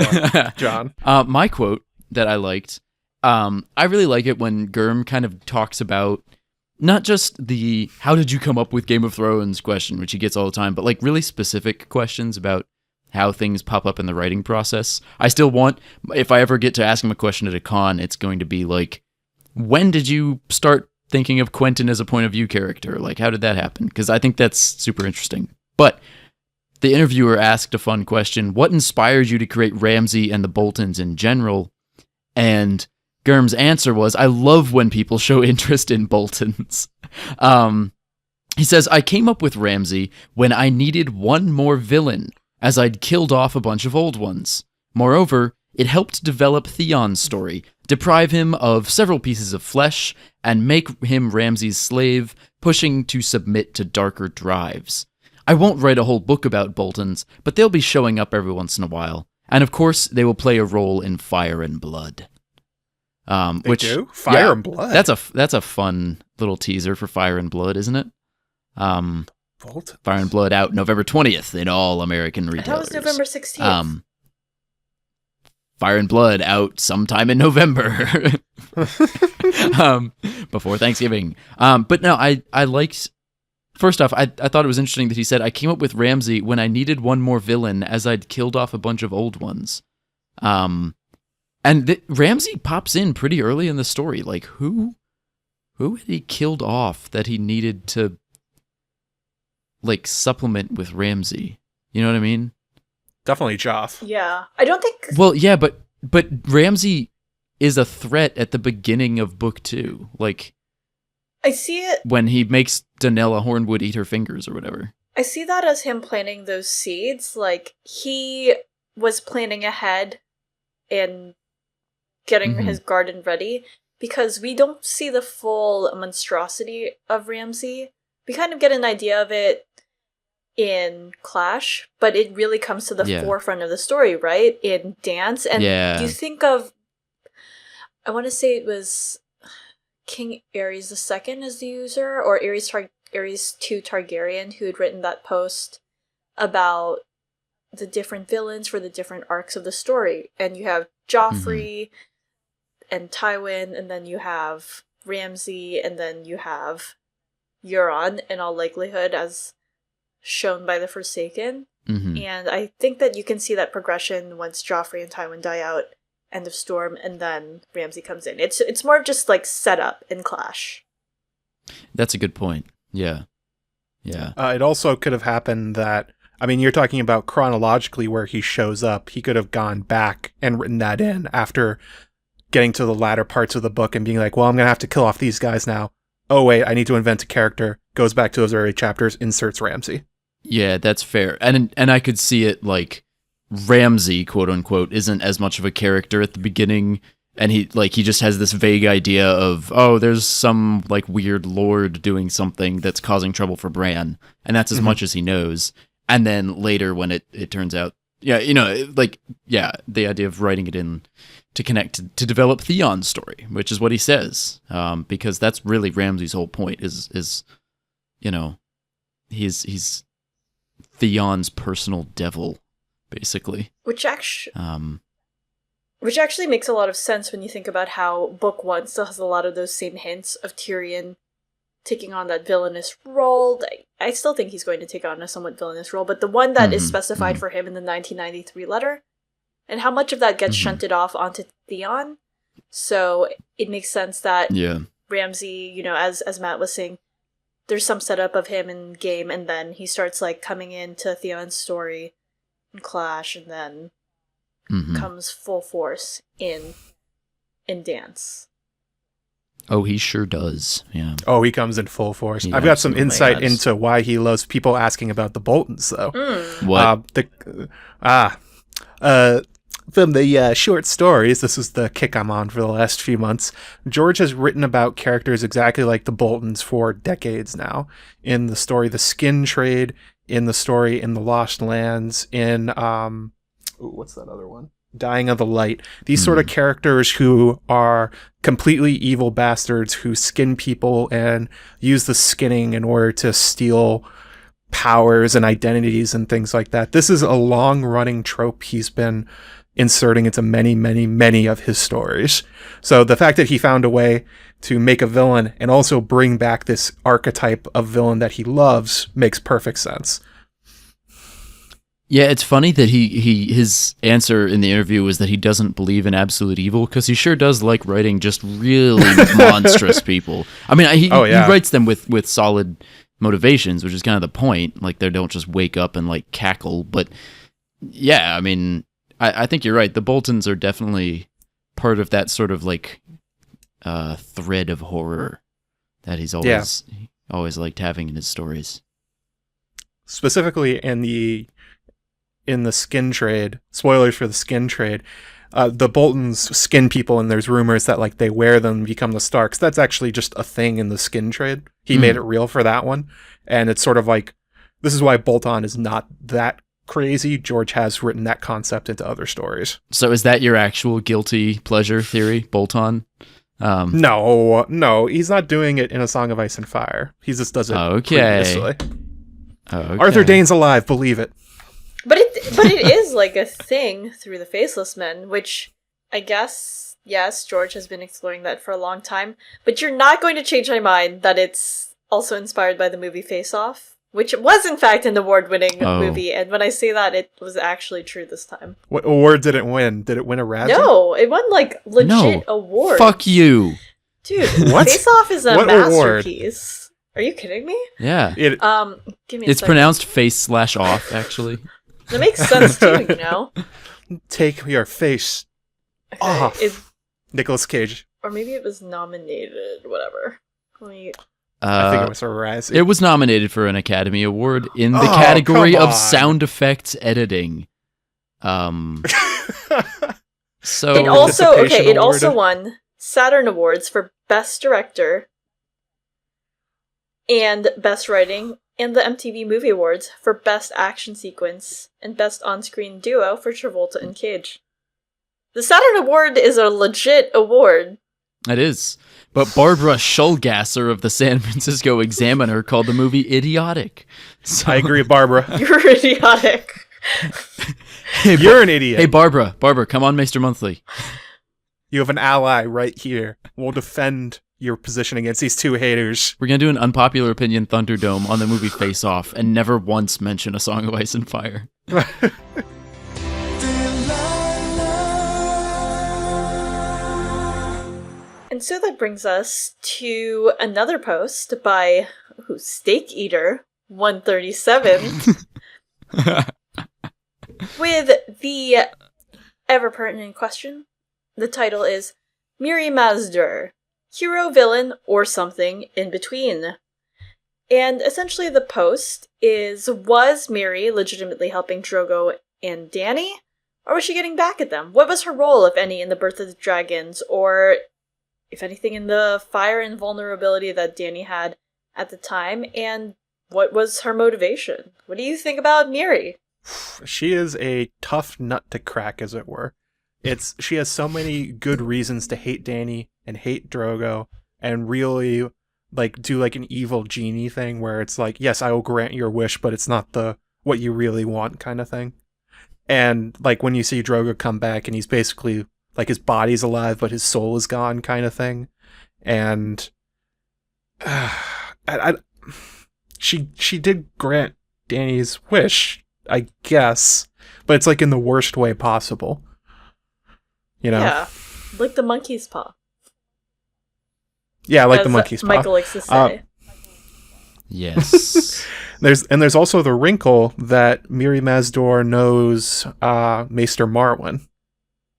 John. My quote that I liked, I really like it when Gurm kind of talks about not just the how did you come up with Game of Thrones question, which he gets all the time, but like really specific questions about how things pop up in the writing process. I still want, if I ever get to ask him a question at a con, it's going to be like, when did you start thinking of Quentin as a point of view character? Like, how did that happen? Because I think that's super interesting. But the interviewer asked a fun question. What inspired you to create Ramsay and the Boltons in general? And Gurm's answer was, I love when people show interest in Boltons. He says, I came up with Ramsay when I needed one more villain, as I'd killed off a bunch of old ones. Moreover, it helped develop Theon's story, deprive him of several pieces of flesh, and make him Ramsay's slave, pushing to submit to darker drives. I won't write a whole book about Boltons, but they'll be showing up every once in a while. And of course, they will play a role in Fire and Blood. They do? Fire and Blood? That's a fun little teaser for Fire and Blood, isn't it? Boltons. Fire and Blood out November 20th in all American retailers. That was November 16th. Fire and Blood out sometime in November. Before Thanksgiving. But no, I liked... First off, I thought it was interesting that he said, I came up with Ramsay when I needed one more villain as I'd killed off a bunch of old ones. And Ramsay pops in pretty early in the story. Like, who had he killed off that he needed to, like, supplement with Ramsay? You know what I mean? Definitely Joff. Yeah. I don't think... Well, yeah, but Ramsay is a threat at the beginning of book 2. Like, I see it... when he makes Delilah Hornwood eat her fingers or whatever. I see that as him planting those seeds. Like, he was planning ahead and getting his garden ready, because we don't see the full monstrosity of Ramsay. We kind of get an idea of it in Clash, but it really comes to the forefront of the story, right? In Dance. And you think of, I want to say it was King Aerys II as the user, or Aerys II Targaryen, who had written that post about the different villains for the different arcs of the story. And you have Joffrey and Tywin, and then you have Ramsay, and then you have Euron, in all likelihood, as shown by the Forsaken. And I think that you can see that progression once Joffrey and Tywin die out, end of Storm, and then Ramsay comes in. It's more just like setup in Clash. That's a good point. Yeah. It also could have happened that, I mean, you're talking about chronologically where he shows up. He could have gone back and written that in after getting to the latter parts of the book and being like, well, I'm going to have to kill off these guys now. Oh, wait, I need to invent a character. Goes back to those early chapters, inserts Ramsay. Yeah, that's fair. And I could see it like Ramsay, quote unquote, isn't as much of a character at the beginning. And he just has this vague idea of, oh, there's some like weird lord doing something that's causing trouble for Bran. And that's as much as he knows. And then later when it turns out, the idea of writing it in to connect to develop Theon's story, which is what he says, because that's really Ramsay's whole point is he's Theon's personal devil, basically. Which actually makes a lot of sense when you think about how Book 1 still has a lot of those same hints of Tyrion taking on that villainous role. I still think he's going to take on a somewhat villainous role, but the one that is specified for him in the 1993 letter, and how much of that gets shunted off onto Theon. So it makes sense that Ramsay, you know, as Matt was saying, there's some setup of him in game, and then he starts like coming into Theon's story and Clash, and then comes full force in Dance. Oh, he sure does. Yeah. Oh, he comes in full force. I've got some insight into why he loves people asking about the Boltons, though. What? From the short stories, this is the kick I'm on for the last few months, George has written about characters exactly like the Boltons for decades now. In the story The Skin Trade, in the story In the Lost Lands, in, what's that other one? Dying of the Light. These sort of characters who are completely evil bastards who skin people and use the skinning in order to steal powers and identities and things like that. This is a long-running trope he's been inserting into many, many, many of his stories. So the fact that he found a way to make a villain and also bring back this archetype of villain that he loves makes perfect sense. Yeah, it's funny that his answer in the interview was that he doesn't believe in absolute evil, because he sure does like writing just really monstrous people. I mean, he writes them with solid motivations, which is kind of the point. Like, they don't just wake up and like cackle. But yeah, I mean, I think you're right. The Boltons are definitely part of that sort of like thread of horror that he's always liked having in his stories. Specifically in the Skin Trade, spoilers for the Skin Trade, the Boltons skin people, and there's rumors that like they wear them and become the Starks. That's actually just a thing in the Skin Trade. He made it real for that one. And it's sort of like, this is why Bolton is not that crazy. George has written that concept into other stories. So is that your actual guilty pleasure theory, Bolton? No, he's not doing it in A Song of Ice and Fire. He just does it previously. Okay. Arthur Dane's alive, believe it. But it is like a thing through the Faceless Men, which I guess, yes, George has been exploring that for a long time, but you're not going to change my mind that it's also inspired by the movie Face Off, which was in fact an award-winning movie, and when I say that, it was actually true this time. What award did it win? Did it win a Razzie? No, it won like legit awards. Fuck you. Dude, What? Face Off is a What masterpiece. Award? Are you kidding me? Yeah. Give me a It's second. pronounced face/off, actually. That makes sense too, you know? Take your face off. Nicolas Cage. Or maybe it was nominated, whatever. Let me... I think it was a Razzie. It was nominated for an Academy Award in the category of sound effects editing. So it also won Saturn Awards for Best Director and Best Writing, and the MTV Movie Awards for Best Action Sequence and Best On-Screen Duo for Travolta and Cage. The Saturn Award is a legit award. It is. But Barbara Schulgasser of the San Francisco Examiner called the movie idiotic. So, I agree, Barbara. You're idiotic. You're an idiot. Hey, Barbara, come on, Maester Monthly. You have an ally right here. We'll defend your position against these two haters. We're going to do an unpopular opinion Thunderdome on the movie Face Off and never once mention A Song of Ice and Fire. And so that brings us to another post by Steak Eater 137 with the ever pertinent question. The title is Mirri Maz Duur, hero, villain, or something in between. And essentially the post is, was Mirri legitimately helping Drogo and Dany? Or was she getting back at them? What was her role, if any, in the Birth of the Dragons? Or, if anything, in the fire and vulnerability that Dany had at the time? And what was her motivation? What do you think about Mirri? She is a tough nut to crack, as it were. She has so many good reasons to hate Dany and hate Drogo, and really do like an evil genie thing where it's like, yes, I will grant your wish, but it's not what you really want kind of thing. And like when you see Drogo come back and he's basically like his body's alive but his soul is gone kind of thing. And she did grant Dany's wish, I guess, but it's like in the worst way possible. You know? Yeah, like the monkey's paw. Yeah, like As the monkey's paw. Michael likes to say. Yes. There's also the wrinkle that Mirri Maz Duur knows Maester Marwyn.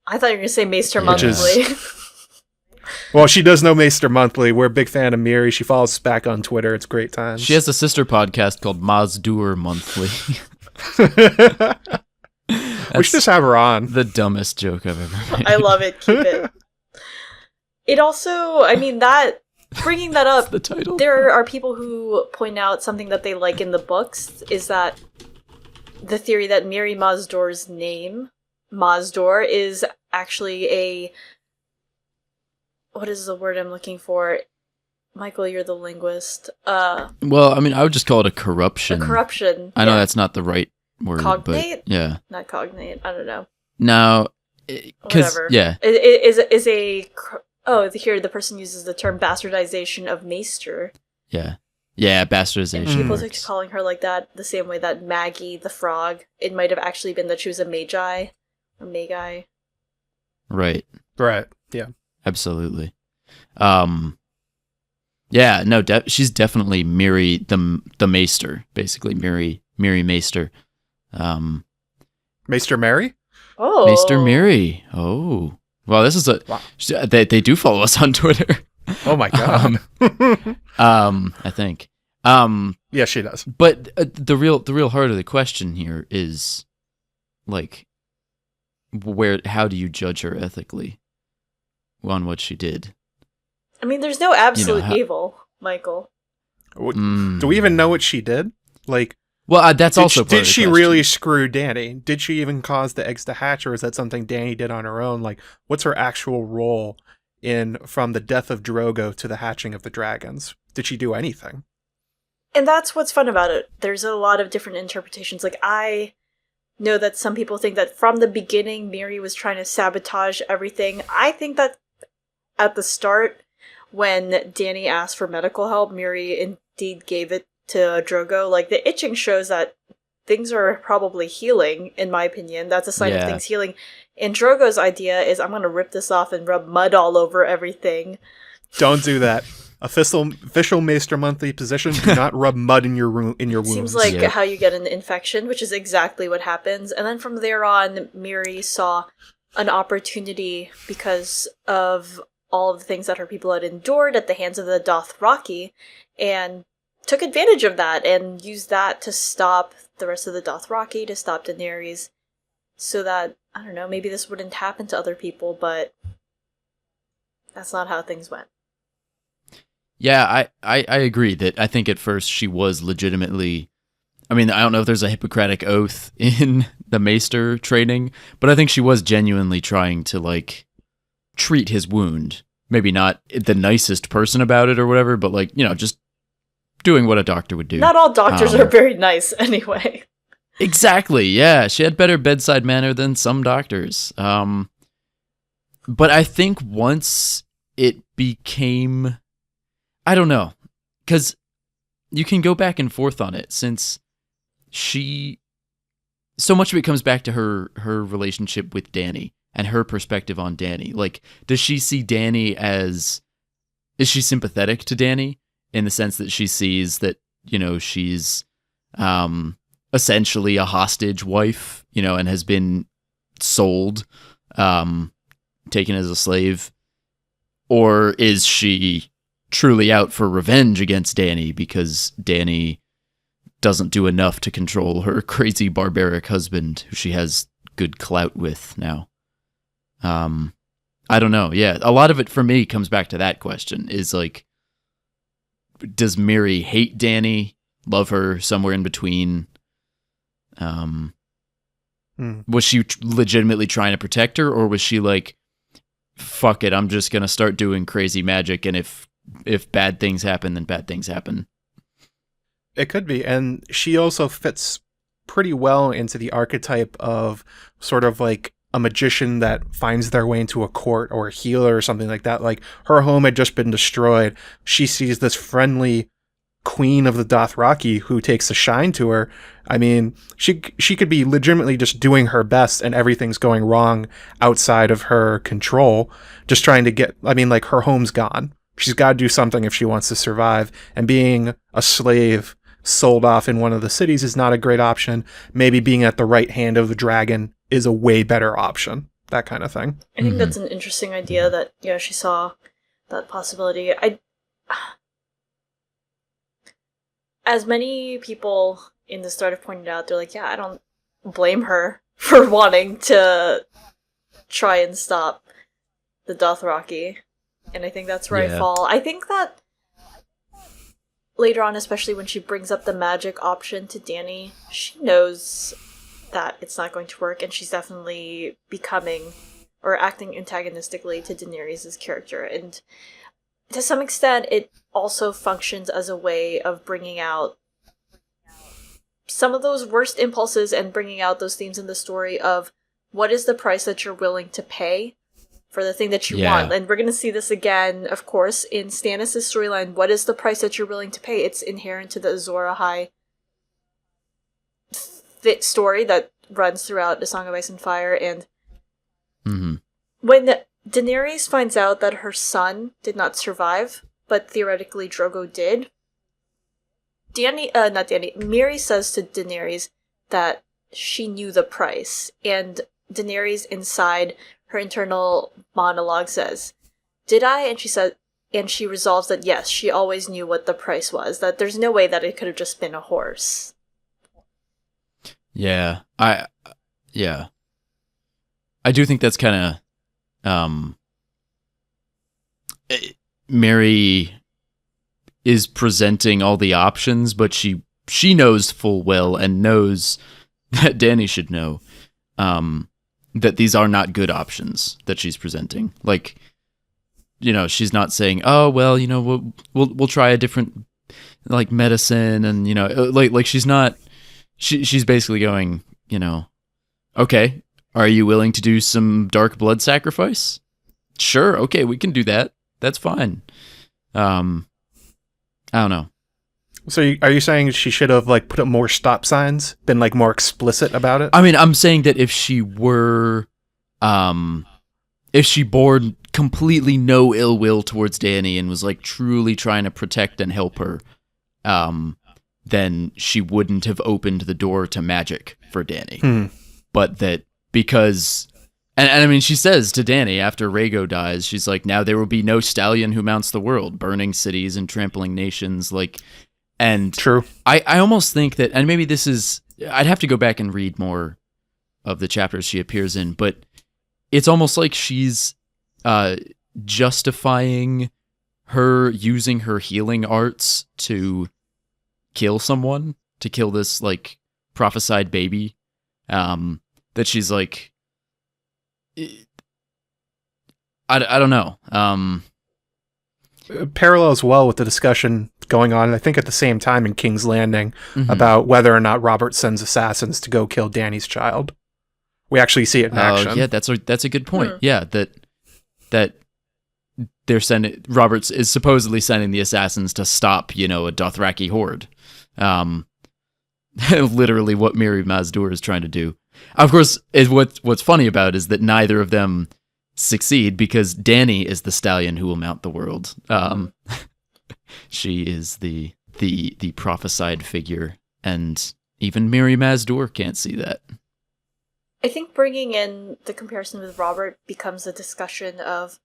I thought you were going to say Maester Which is- Monthly. Well, she does know Maester Monthly. We're a big fan of Mirri. She follows us back on Twitter. It's great times. She has a sister podcast called Maz Duur Monthly. We should just have her on. The dumbest joke I've ever made. I love it. Keep it. It also, I mean, that bringing that up, the title. there are people who point out something that they like in the books is that the theory that Mirri Maz Duur's name, Maz Duur, is actually a... What is the word I'm looking for? Michael, you're the linguist. Well, I mean, I would just call it a corruption. A corruption. I know yeah. that's not the right word. Cognate? But yeah. Not cognate. I don't know. Now, because Whatever. yeah, Is a... Oh, here the person uses the term bastardization of Maester. yeah, And bastardization. people works. like calling her like that the same way that Maegi, the frog, it might have actually been that she was a magi. Or magi. Right. Right. Yeah. Absolutely. Yeah, no, she's definitely Mirri the Maester, basically Mirri Maester. Maester Mary? Oh. Maester Mirri. Oh. Well, this is Wow. they do follow us on Twitter. Oh my god. I think. Yeah, she does. But the real heart of the question here is like how do you judge her ethically on what she did? I mean, there's no absolute how- evil, Michael. Do we even know what she did? Like, Well, that's also part did of the she question. really screw Dany? Did she even cause the eggs to hatch, or is that something Dany did on her own? Like, what's her actual role from the death of Drogo to the hatching of the dragons? Did she do anything? And that's what's fun about it. There's a lot of different interpretations. Like, I know that some people think that from the beginning, Mirri was trying to sabotage everything. I think that at the start, when Dany asked for medical help, Mirri indeed gave it to Drogo. Like, the itching shows that things are probably healing, in my opinion. That's a sign of Yeah. things healing. And Drogo's idea is, I'm going to rip this off and rub mud all over everything. Don't do that. Official Maester Monthly position: do not rub mud in your wounds. Seems like Yeah. how you get an infection, which is exactly what happens. And then from there on, Mirri saw an opportunity because of all of the things that her people had endured at the hands of the Dothraki, and took advantage of that and used that to stop the rest of the Dothraki, to stop Daenerys, so that, I don't know, maybe this wouldn't happen to other people, but that's not how things went. Yeah, I agree that I think at first she was legitimately... I mean, I don't know if there's a Hippocratic oath in the Maester training, but I think she was genuinely trying to, like, treat his wound. Maybe not the nicest person about it or whatever, but, like, you know, just doing what a doctor would do. Not all doctors are very nice, anyway. Exactly, yeah. She had better bedside manner than some doctors. But I think once it became... I don't know, because you can go back and forth on it, since so much of it comes back to her relationship with Dany and her perspective on Dany. Like, does she see Dany is she sympathetic to Dany in the sense that she sees that, you know, she's essentially a hostage wife, you know, and has been sold, taken as a slave? Or is she truly out for revenge against Dany because Dany doesn't do enough to control her crazy barbaric husband, who she has good clout with now? I don't know. Yeah, a lot of it for me comes back to that question, is like, does Mirri hate Dany, love her, somewhere in between? Was she legitimately trying to protect her, or was she like, fuck it, I'm just gonna start doing crazy magic, and if bad things happen, then bad things happen? It could be. And she also fits pretty well into the archetype of sort of like a magician that finds their way into a court, or a healer or something like that. Like, her home had just been destroyed. She sees this friendly queen of the Dothraki who takes a shine to her. I mean, she could be legitimately just doing her best and everything's going wrong outside of her control, just trying to get, I mean, like, her home's gone. She's got to do something if she wants to survive, and being a slave sold off in one of the cities is not a great option. Maybe being at the right hand of the dragon is a way better option. That kind of thing. I think that's an interesting idea that, she saw that possibility. As many people in the start have pointed out, they're like, I don't blame her for wanting to try and stop the Dothraki. And I think that's where I fall. I think that later on, especially when she brings up the magic option to Dany, she knows that it's not going to work, and she's definitely becoming or acting antagonistically to Daenerys' character. And to some extent, it also functions as a way of bringing out some of those worst impulses and bringing out those themes in the story of what is the price that you're willing to pay for the thing that you want. And we're going to see this again, of course, in Stannis' storyline. What is the price that you're willing to pay? It's inherent to the Azor Ahai story that runs throughout The Song of Ice and Fire. And when Daenerys finds out that her son did not survive, but theoretically Drogo did, Mirri says to Daenerys that she knew the price. And Daenerys inside her internal monologue says, "Did I?" And she resolves that yes, she always knew what the price was, that there's no way that it could have just been a horse. Yeah. I do think that's kind of Mirri is presenting all the options, but she knows full well and knows that Dany should know that these are not good options that she's presenting. Like, she's not saying, "Oh, well, we'll try a different like medicine," and like she's not. She's basically going, "Okay, are you willing to do some dark blood sacrifice? Sure, okay, we can do that. That's fine." I don't know. So are you saying she should have like put up more stop signs, been like more explicit about it? I mean, I'm saying that if she were, if she bore completely no ill will towards Dany and was like truly trying to protect and help her, then she wouldn't have opened the door to magic for Dany. But that because, and I mean, she says to Dany after Rhaego dies, she's like, "Now there will be no stallion who mounts the world, burning cities and trampling nations." Like, and true. I almost think that, and maybe this is, I'd have to go back and read more of the chapters she appears in, but it's almost like she's justifying her using her healing arts to kill someone, to kill this like prophesied baby, that she's like, I don't know. Parallels well with the discussion going on, I think at the same time in King's Landing, about whether or not Robert sends assassins to go kill Dany's child. We actually see it in action. Yeah, that's a good point. Yeah, that they're sending, Roberts is supposedly sending the assassins to stop, a Dothraki horde. Literally what Mirri Maz Duur is trying to do. Of course, what's funny about it is that neither of them succeed because Dany is the stallion who will mount the world. She is the prophesied figure, and even Mirri Maz Duur can't see that. I think bringing in the comparison with Robert becomes a discussion of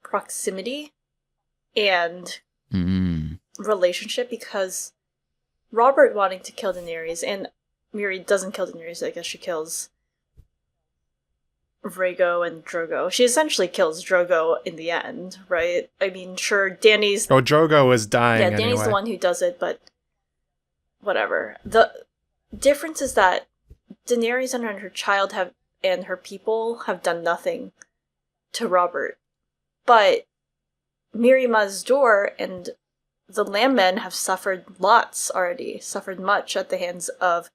proximity and relationship, because Robert wanting to kill Daenerys, and Mirri doesn't kill Daenerys, I guess she kills Rhaego and Drogo. She essentially kills Drogo in the end, right? I mean, sure, Dany's... Oh, Drogo is dying Yeah, Dany's anyway. the one who does it, but whatever. The difference is that Daenerys and her child and her people have done nothing to Robert. But Mirri Maz Duur and the Landmen have suffered much at the hands of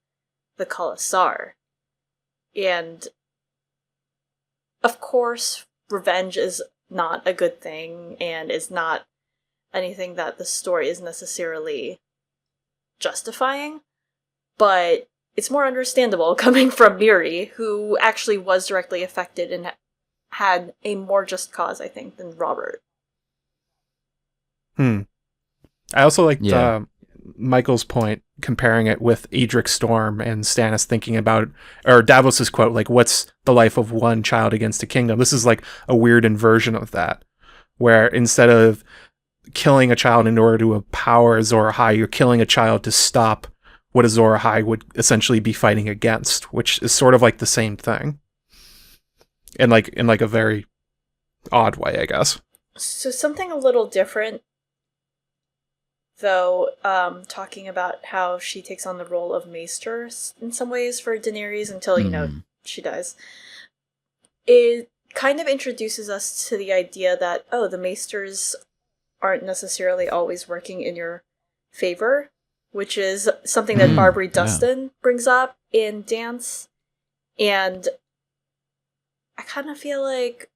the Khalasar. And of course, revenge is not a good thing and is not anything that the story is necessarily justifying, but it's more understandable coming from Mirri, who actually was directly affected and had a more just cause, I think, than Robert. I also liked Michael's point, comparing it with Edric Storm and Stannis thinking about, or Davos's quote, like, what's the life of one child against a kingdom? This is like a weird inversion of that, where instead of killing a child in order to empower Azor Ahai, you're killing a child to stop what Azor Ahai would essentially be fighting against, which is sort of like the same thing. In like a very odd way, I guess. So something a little different, though, talking about how she takes on the role of Maester in some ways for Daenerys until, she dies. It kind of introduces us to the idea that, the Maesters aren't necessarily always working in your favor, which is something that Barbary Dustin brings up in Dance. And I kind of feel like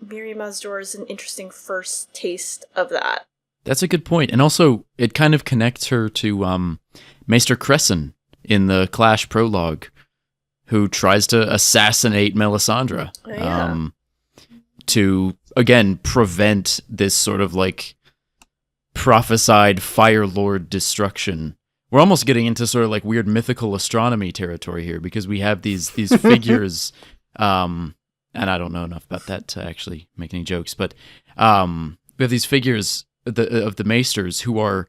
Mirri Maz Duur is an interesting first taste of that. That's a good point. And also, it kind of connects her to Maester Cresson in the Clash prologue, who tries to assassinate Melisandre to, again, prevent this sort of like prophesied Fire Lord destruction. We're almost getting into sort of like weird mythical astronomy territory here, because we have these figures, and I don't know enough about that to actually make any jokes, but we have these figures of the Maesters who are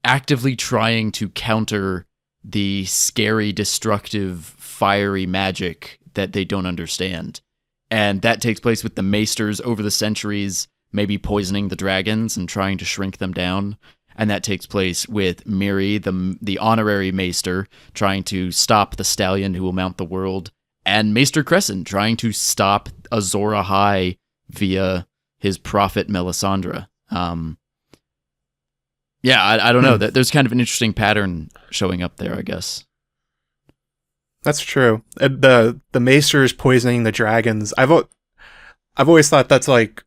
actively trying to counter the scary, destructive, fiery magic that they don't understand. And that takes place with the Maesters over the centuries, maybe poisoning the dragons and trying to shrink them down. And that takes place with Mirri, the honorary Maester, trying to stop the stallion who will mount the world, and Maester Cresson trying to stop Azor Ahai via his prophet Melisandre. I don't know. There's kind of an interesting pattern showing up there, I guess. That's true. The Maesters poisoning the dragons. I've always thought that's like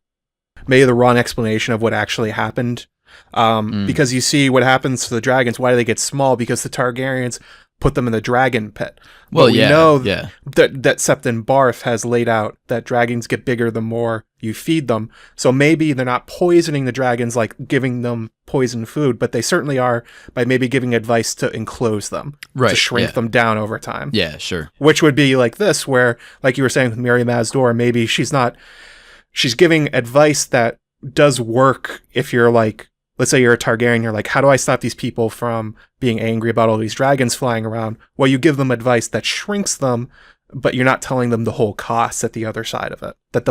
maybe the wrong explanation of what actually happened. Because you see what happens to the dragons. Why do they get small? Because the Targaryens put them in the dragon pit. But we know that Septon Barth has laid out that dragons get bigger the more you feed them. So maybe they're not poisoning the dragons like giving them poison food, but they certainly are by maybe giving advice to enclose them, to shrink them down over time. Yeah, sure. Which would be like this, where, like you were saying with Mirri Maz Duur, maybe she's giving advice that does work if you're like, let's say you're a Targaryen, you're like, how do I stop these people from being angry about all these dragons flying around? Well, you give them advice that shrinks them, but you're not telling them the whole cost at the other side of it, that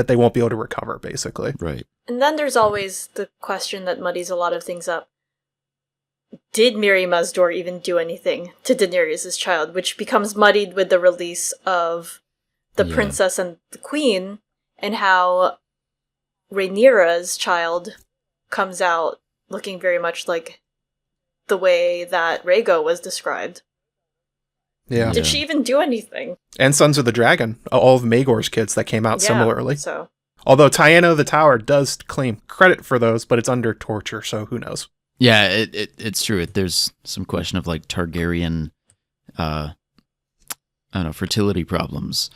they won't be able to recover, basically. Right. And then there's always the question that muddies a lot of things up. Did Mirri Maz Duur even do anything to Daenerys' child, which becomes muddied with the release of the princess and the queen, and how Rhaenyra's child comes out looking very much like the way that Rhaego was described. Yeah. Did she even do anything? And Sons of the Dragon, all of Maegor's kids that came out similarly. So, although Tyenna of the Tower does claim credit for those, but it's under torture, so who knows? Yeah, it's true. There's some question of like Targaryen, I don't know, fertility problems.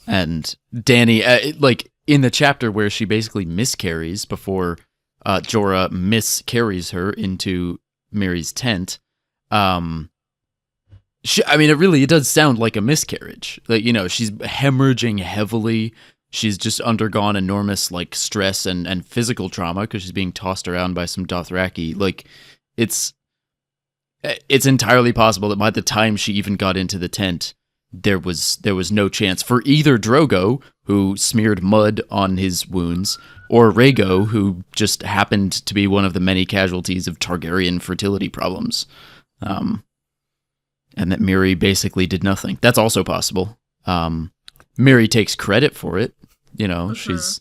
And Dany, like in the chapter where she basically miscarries before Jorah miscarries her into Mirri's tent. It does sound like a miscarriage. Like, she's hemorrhaging heavily. She's just undergone enormous like stress and physical trauma because she's being tossed around by some Dothraki. Like, it's entirely possible that by the time she even got into the tent, there was no chance for either Drogo, who smeared mud on his wounds, or Rhaego, who just happened to be one of the many casualties of Targaryen fertility problems. And that Mirri basically did nothing. That's also possible. Mirri takes credit for it. She's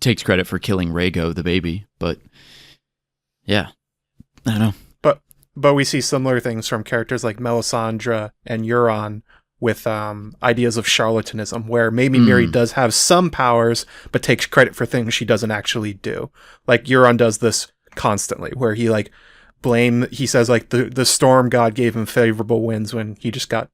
takes credit for killing Rhaego, the baby. But yeah, I don't know. But we see similar things from characters like Melisandre and Euron, with ideas of charlatanism, where maybe Mirri does have some powers, but takes credit for things she doesn't actually do. Like Euron does this constantly, where he like he says like the storm god gave him favorable winds when he just got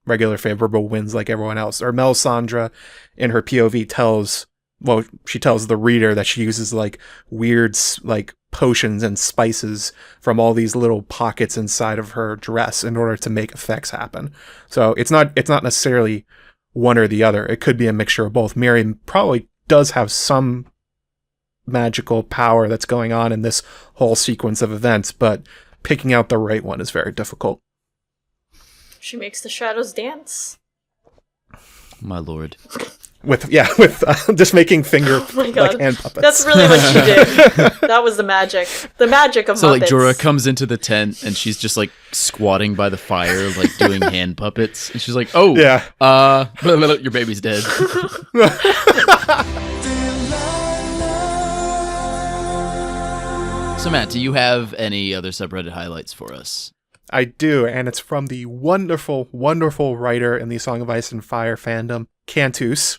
regular favorable winds like everyone else. Or Melisandre in her POV tells the reader that she uses like weird like potions and spices from all these little pockets inside of her dress in order to make effects happen. So it's not necessarily one or the other. It could be a mixture of both. Mirri probably does have some magical power that's going on in this whole sequence of events, but picking out the right one is very difficult. She makes the shadows dance. My lord. With just making like hand puppets. That's really what she did. That was the magic of so Muppets. Like Jorah comes into the tent and she's just like squatting by the fire, like doing hand puppets, and she's like, "Oh, yeah, your baby's dead." So Matt, do you have any other subreddit highlights for us? I do, and it's from the wonderful, wonderful writer in the Song of Ice and Fire fandom, Cantus.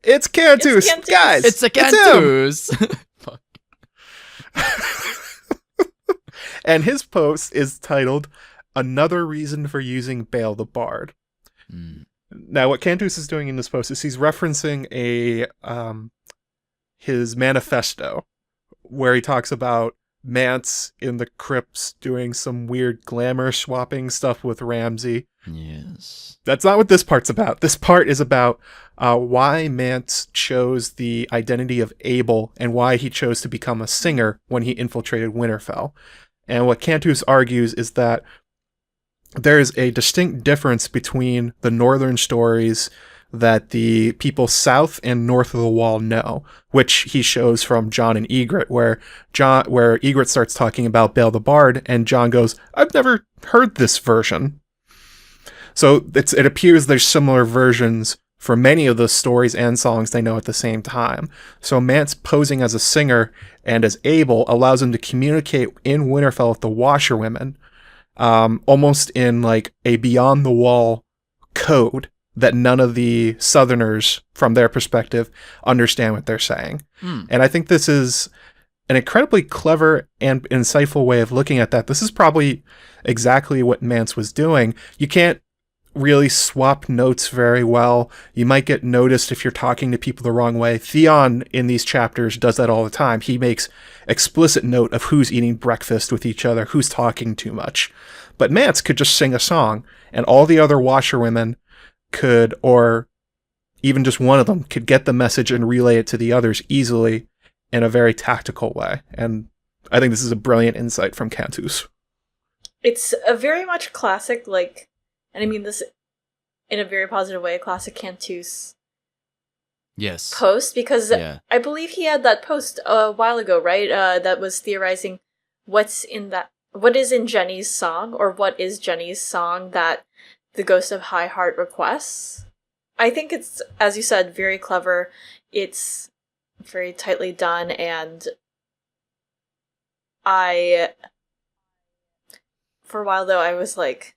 It's Cantus, guys! It's a Cantus! And his post is titled, "Another Reason for Using Bale the Bard." Now, what Cantus is doing in this post is he's referencing his manifesto, where he talks about Mance in the crypts doing some weird glamour swapping stuff with Ramsay. Yes. That's not what this part's about. This part is about why Mance chose the identity of Abel and why he chose to become a singer when he infiltrated Winterfell. And what Cantus argues is that there's a distinct difference between the northern stories that the people south and north of the wall know, which he shows from Jon and Ygritte, where Ygritte starts talking about Bale the Bard, and Jon goes, "I've never heard this version." So it appears there's similar versions for many of the stories and songs they know at the same time. So Mance posing as a singer and as Abel allows him to communicate in Winterfell with the washerwomen, almost in like a beyond the wall code that none of the Southerners, from their perspective, understand what they're saying. And I think this is an incredibly clever and insightful way of looking at that. This is probably exactly what Mance was doing. You can't really swap notes very well. You might get noticed if you're talking to people the wrong way. Theon in these chapters does that all the time. He makes explicit note of who's eating breakfast with each other, who's talking too much. But Mance could just sing a song, and all the other washerwomen could, or even just one of them, could get the message and relay it to the others easily in a very tactical way. And I think this is a brilliant insight from Cantus. It's a very much classic, like, and I mean this in a very positive way, classic Cantus post, because I believe he had that post a while ago, right? That was theorizing what is in Jenny's song, or what is Jenny's song that the Ghost of High Heart requests. I think it's, as you said, very clever. It's very tightly done, and for a while though, I was like,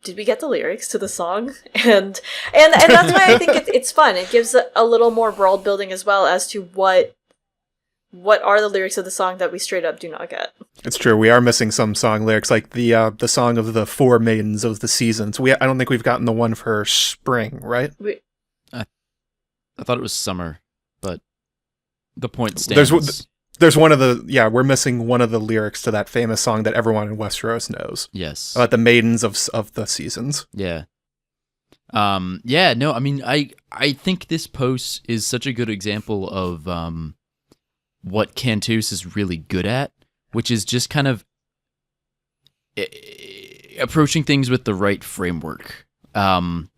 did we get the lyrics to the song? And that's why I think it's fun. It gives a little more world building as well as to what are the lyrics of the song that we straight up do not get. It's true. We are missing some song lyrics, like the song of the four maidens of the seasons. I don't think we've gotten the one for spring, right? I thought it was summer, but the point stands. There's one of the, we're missing one of the lyrics to that famous song that everyone in Westeros knows. Yes. About the maidens of the seasons. Yeah. No, I mean, I think this post is such a good example of what Cantus is really good at, which is just kind of approaching things with the right framework,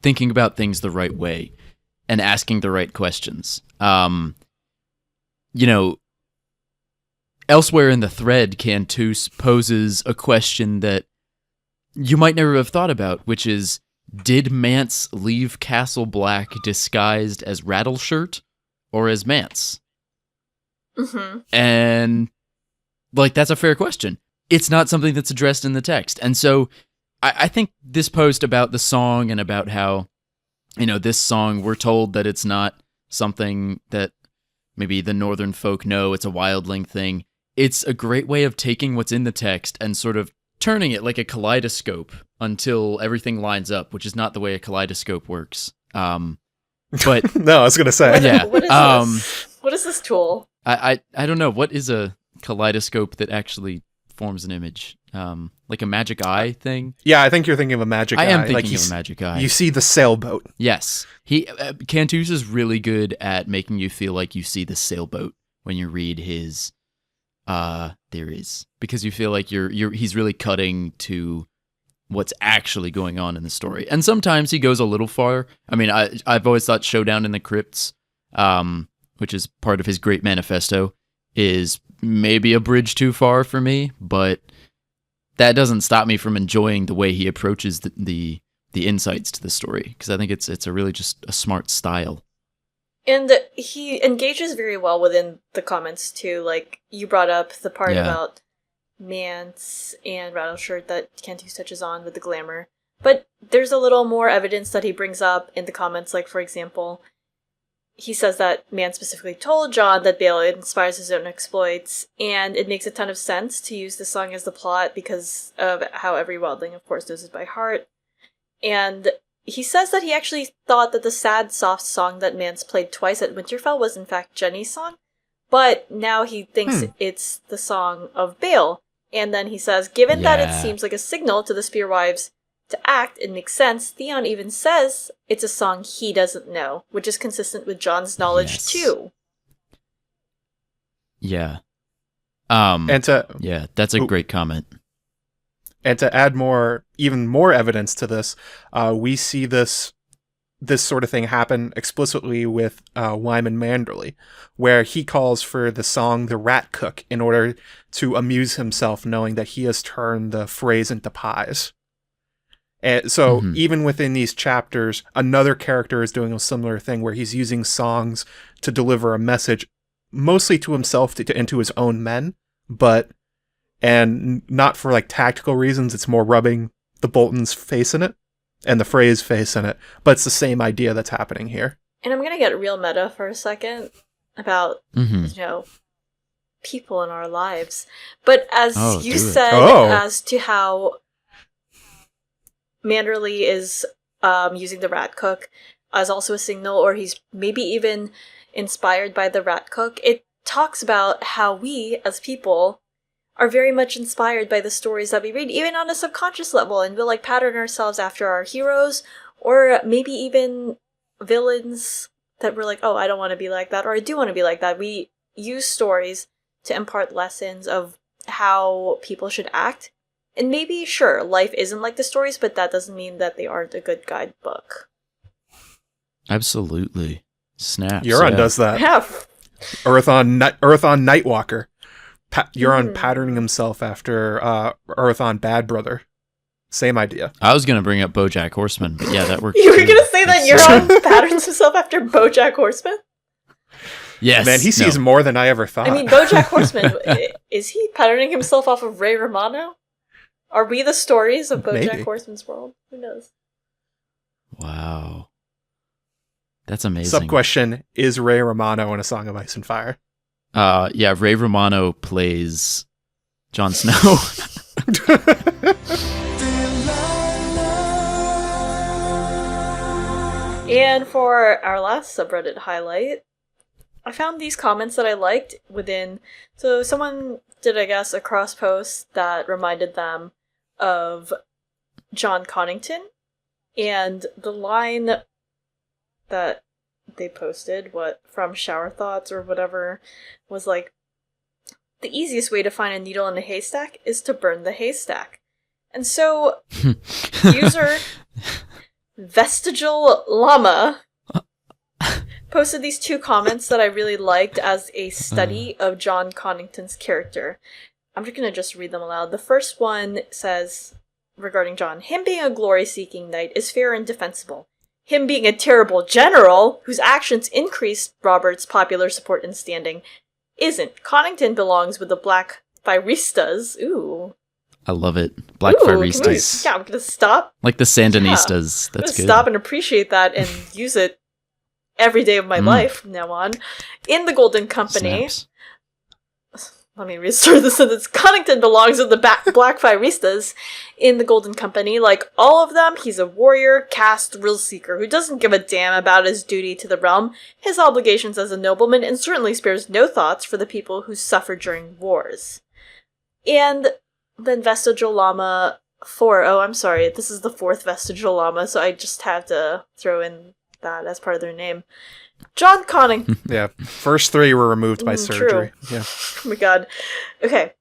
thinking about things the right way, and asking the right questions. Elsewhere in the thread, Cantus poses a question that you might never have thought about, which is, did Mance leave Castle Black disguised as Rattleshirt or as Mance? Mm-hmm. And, that's a fair question. It's not something that's addressed in the text. And so I think this post about the song and about how, this song, we're told that it's not something that maybe the northern folk know, it's a wildling thing. It's a great way of taking what's in the text and sort of turning it like a kaleidoscope until everything lines up, which is not the way a kaleidoscope works. But no, I was going to say. Yeah. What is this? What is this tool? I don't know. What is a kaleidoscope that actually forms an image? Like a magic eye thing? Yeah, I think you're thinking of a magic eye. I am thinking of a magic eye. You see the sailboat. Yes. Cantus is really good at making you feel like you see the sailboat when you read his theories, because you feel like he's really cutting to what's actually going on in the story. And sometimes he goes a little far. I mean, I've always thought Showdown in the Crypts, which is part of his great manifesto, is maybe a bridge too far for me, but that doesn't stop me from enjoying the way he approaches the insights to the story, because I think it's a really just a smart style. And he engages very well within the comments too. Like, you brought up the part about Mance and Rattleshirt that Cantus touches on with the glamour. But there's a little more evidence that he brings up in the comments. Like, for example, he says that Mance specifically told Jon that Bale inspires his own exploits, and it makes a ton of sense to use the song as the plot because of how every wildling, of course, knows it by heart. And he says that he actually thought that the sad, soft song that Mance played twice at Winterfell was in fact Jenny's song, but now he thinks it's the song of Bale. And then he says, given that it seems like a signal to the Spearwives to act, it makes sense. Theon even says it's a song he doesn't know, which is consistent with Jon's knowledge too. Yeah. That's a great comment. And to add even more evidence to this, we see this sort of thing happen explicitly with Wyman Manderley, where he calls for the song The Rat Cook in order to amuse himself, knowing that he has turned the phrase into pies. And so even within these chapters, another character is doing a similar thing where he's using songs to deliver a message, mostly to himself and to his own men, and not for like tactical reasons. It's more rubbing the Bolton's face in it and the phrase face in it, but it's the same idea that's happening here. And I'm gonna get real meta for a second about people in our lives, but as you said, as to how Manderley is using the rat cook as also a signal, or he's maybe even inspired by the rat cook, it talks about how we as people are very much inspired by the stories that we read, even on a subconscious level, and we'll like pattern ourselves after our heroes, or maybe even villains that we're like, oh, I don't want to be like that, or I do want to be like that. We use stories to impart lessons of how people should act. And maybe, sure, life isn't like the stories, but that doesn't mean that they aren't a good guidebook. Absolutely. Snaps. Euron does that. Yeah. Earth on Nightwalker. Euron patterning himself after Earth on Bad Brother. Same idea. I was going to bring up BoJack Horseman, but yeah, that works. You were going to say that Euron patterns himself after BoJack Horseman? Yes. Man, he sees more than I ever thought. I mean, BoJack Horseman, is he patterning himself off of Ray Romano? Are we the stories of BoJack Horseman's world? Who knows? Wow. That's amazing. Sub-question, is Ray Romano in A Song of Ice and Fire? Yeah, Ray Romano plays Jon Snow. And for our last subreddit highlight, I found these comments that I liked within... So someone did, I guess, a cross post that reminded them of Jon Connington, and the line that they posted, from Shower Thoughts or whatever, was like, the easiest way to find a needle in a haystack is to burn the haystack. And so, user Vestigial Llama posted these two comments that I really liked as a study of Jon Connington's character. I'm just going to read them aloud. The first one says, regarding Jon, him being a glory-seeking knight is fair and defensible. Him being a terrible general, whose actions increased Robert's popular support and standing, isn't. Connington belongs with the Black Firistas. Ooh. I love it. Ooh, Blackfireistas. I'm gonna stop. Like the Sandinistas. I'm That's gonna good. stop and appreciate that and use it every day of my life from now on. In the Golden Company, Snaps. let me restart the sentence. Connington belongs with the Blackfireistas in the Golden Company. Like all of them, he's a warrior, caste, thrill seeker who doesn't give a damn about his duty to the realm, his obligations as a nobleman, and certainly spares no thoughts for the people who suffered during wars. And then Vestigial Llama 4. Oh, I'm sorry. This is the 4th Vestigial Llama, so I just have to throw in that as part of their name. Jon Connington. Yeah. First 3 were removed by surgery. True. Yeah. Oh my god. Okay.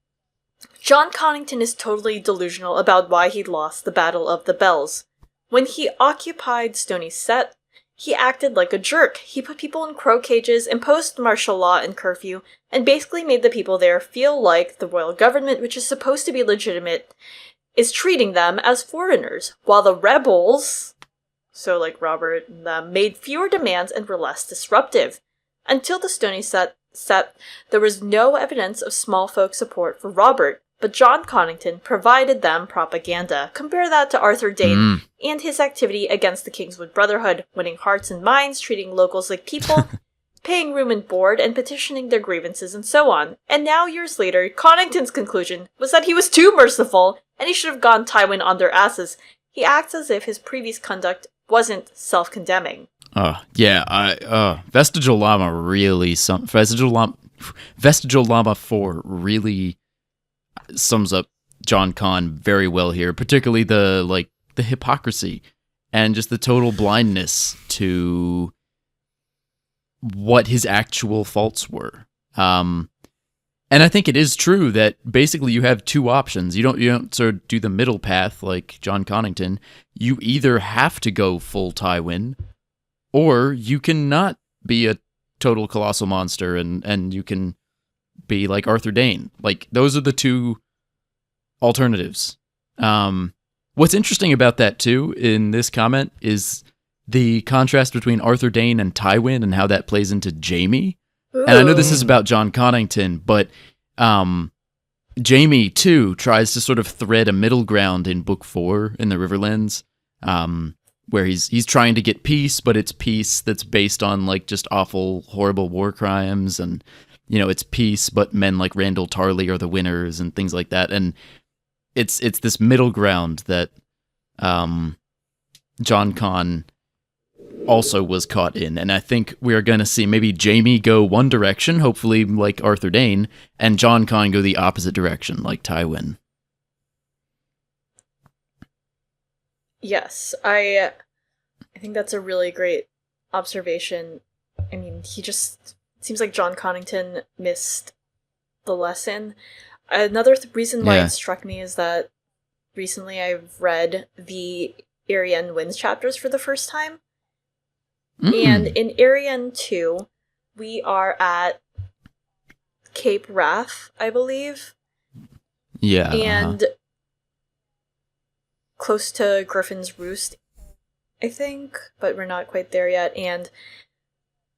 Jon Connington is totally delusional about why he lost the Battle of the Bells. When he occupied Stony Set, he acted like a jerk. He put people in crow cages, imposed martial law and curfew, and basically made the people there feel like the royal government, which is supposed to be legitimate, is treating them as foreigners, while the rebels, so like Robert and them, made fewer demands and were less disruptive. Until the Stony Set, there was no evidence of small folk support for Robert, but Jon Connington provided them propaganda. Compare that to Arthur Dane and his activity against the Kingswood Brotherhood, winning hearts and minds, treating locals like people, paying room and board, and petitioning their grievances and so on. And now, years later, Connington's conclusion was that he was too merciful, and he should have gone Tywin on their asses. He acts as if his previous conduct wasn't self-condemning. Vestigial Llama really Vestigial Llama 4 really sums up Jon Con very well here, particularly the hypocrisy and just the total blindness to what his actual faults were. And I think it is true that basically you have two options. You don't sort of do the middle path like Jon Connington. You either have to go full Tywin, or you can not be a total colossal monster and you can be like Arthur Dane. Like, those are the two alternatives. What's interesting about that too in this comment is the contrast between Arthur Dane and Tywin and how that plays into Jaime. Ooh. And I know this is about Jon Connington, but Jaime too tries to sort of thread a middle ground in Book 4 in the Riverlands, where he's trying to get peace, but it's peace that's based on like just awful, horrible war crimes, and it's peace, but men like Randall Tarley are the winners and things like that. And it's this middle ground that Jon Con also was caught in, and I think we are going to see maybe Jaime go one direction, hopefully like Arthur Dane, and Jon Con go the opposite direction, like Tywin. Yes, I think that's a really great observation. I mean, it seems like Jon Connington missed the lesson. Another reason why it struck me is that recently I've read the Arianne Winds chapters for the first time. And in Arianne 2, we are at Cape Wrath, I believe. Yeah. And close to Griffin's Roost, I think, but we're not quite there yet. And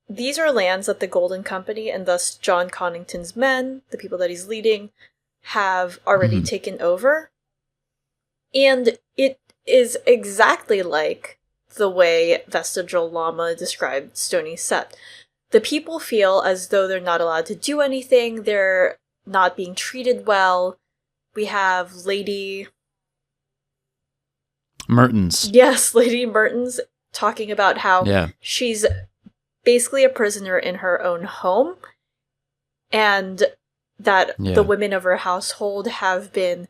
these are lands that the Golden Company, and thus Jon Connington's men, the people that he's leading, have already taken over. And it is exactly like the way Vestigial Llama described Stony Set. The people feel as though they're not allowed to do anything, they're not being treated well. We have Lady Mertens. Yes, Lady Mertens talking about how she's basically a prisoner in her own home, and that the women of her household have been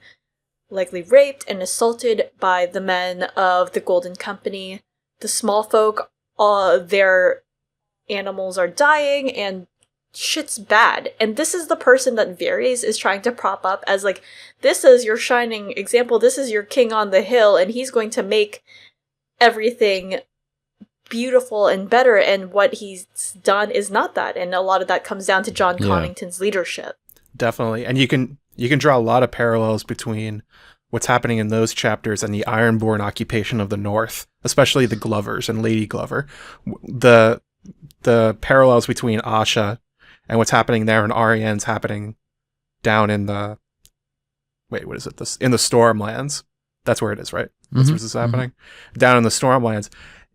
likely raped and assaulted by the men of the Golden Company. The small folk, their animals are dying, and shit's bad. And this is the person that Varys is trying to prop up as like, this is your shining example, this is your king on the hill, and he's going to make everything beautiful and better, and what he's done is not that. And a lot of that comes down to Jon Connington's leadership. Definitely. And you can draw a lot of parallels between what's happening in those chapters and the Ironborn occupation of the North, especially the Glovers and Lady Glover. The parallels between Asha and what's happening there and Arianne's happening down in the wait, what is it? This in the Stormlands. That's where it is, right? That's where this is happening. Down in the Stormlands.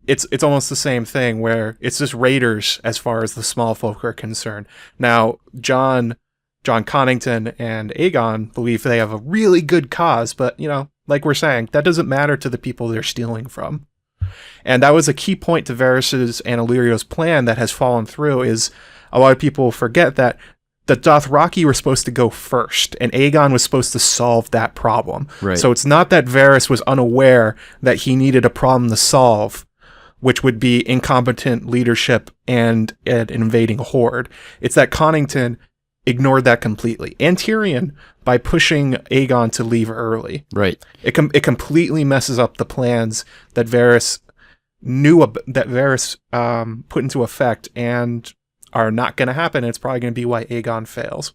It's almost the same thing where it's just raiders as far as the small folk are concerned. Now, Jon Connington and Aegon believe they have a really good cause, but, you know, like we're saying, that doesn't matter to the people they're stealing from. And that was a key point to Varys' and Illyrio's plan that has fallen through, is a lot of people forget that the Dothraki were supposed to go first, and Aegon was supposed to solve that problem. Right. So it's not that Varys was unaware that he needed a problem to solve, which would be incompetent leadership and an invading horde. It's that Connington ignored that completely. And Tyrion, by pushing Aegon to leave early. Right. It completely messes up the plans that Varys put into effect and are not going to happen. It's probably going to be why Aegon fails.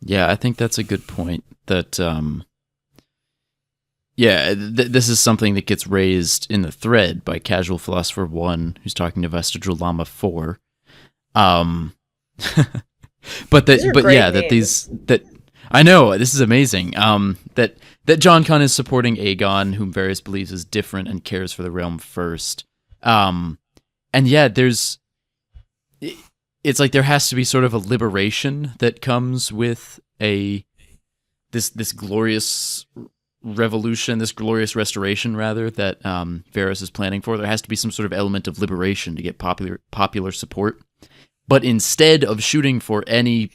Yeah, I think that's a good point. That, this is something that gets raised in the thread by Casual Philosopher 1, who's talking to Vestidril Llama 4. I know, this is amazing. That Jon Con is supporting Aegon, whom Varys believes is different and cares for the realm first. It's like there has to be sort of a liberation that comes with this glorious revolution, this glorious restoration, rather, that Varys is planning for. There has to be some sort of element of liberation to get popular support. But instead of shooting for any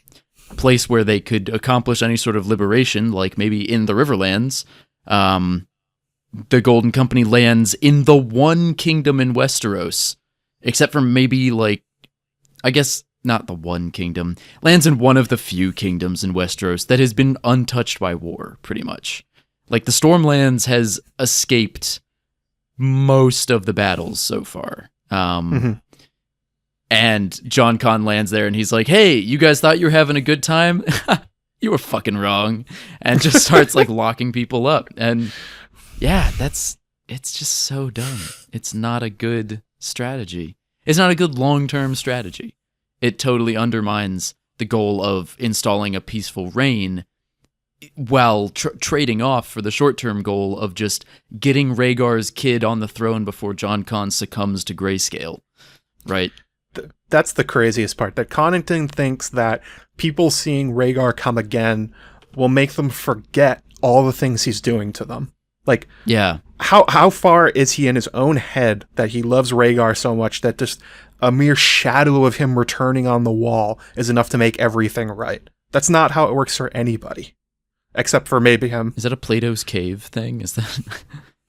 place where they could accomplish any sort of liberation, like maybe in the Riverlands, the Golden Company lands in the one kingdom in Westeros, except for maybe, like, I guess not the one kingdom, lands in one of the few kingdoms in Westeros that has been untouched by war, pretty much. Like, the Stormlands has escaped most of the battles so far. And Jon Con lands there and he's like, hey, you guys thought you were having a good time? You were fucking wrong. And just starts like locking people up. And yeah, it's just so dumb. It's not a good strategy. It's not a good long-term strategy. It totally undermines the goal of installing a peaceful reign while trading off for the short-term goal of just getting Rhaegar's kid on the throne before Jon Con succumbs to grayscale. Right? That's the craziest part, that Connington thinks that people seeing Rhaegar come again will make them forget all the things he's doing to them. Like, yeah, how far is he in his own head that he loves Rhaegar so much that just a mere shadow of him returning on the wall is enough to make everything right? That's not how it works for anybody, except for maybe him. Is that a Plato's Cave thing? Is that...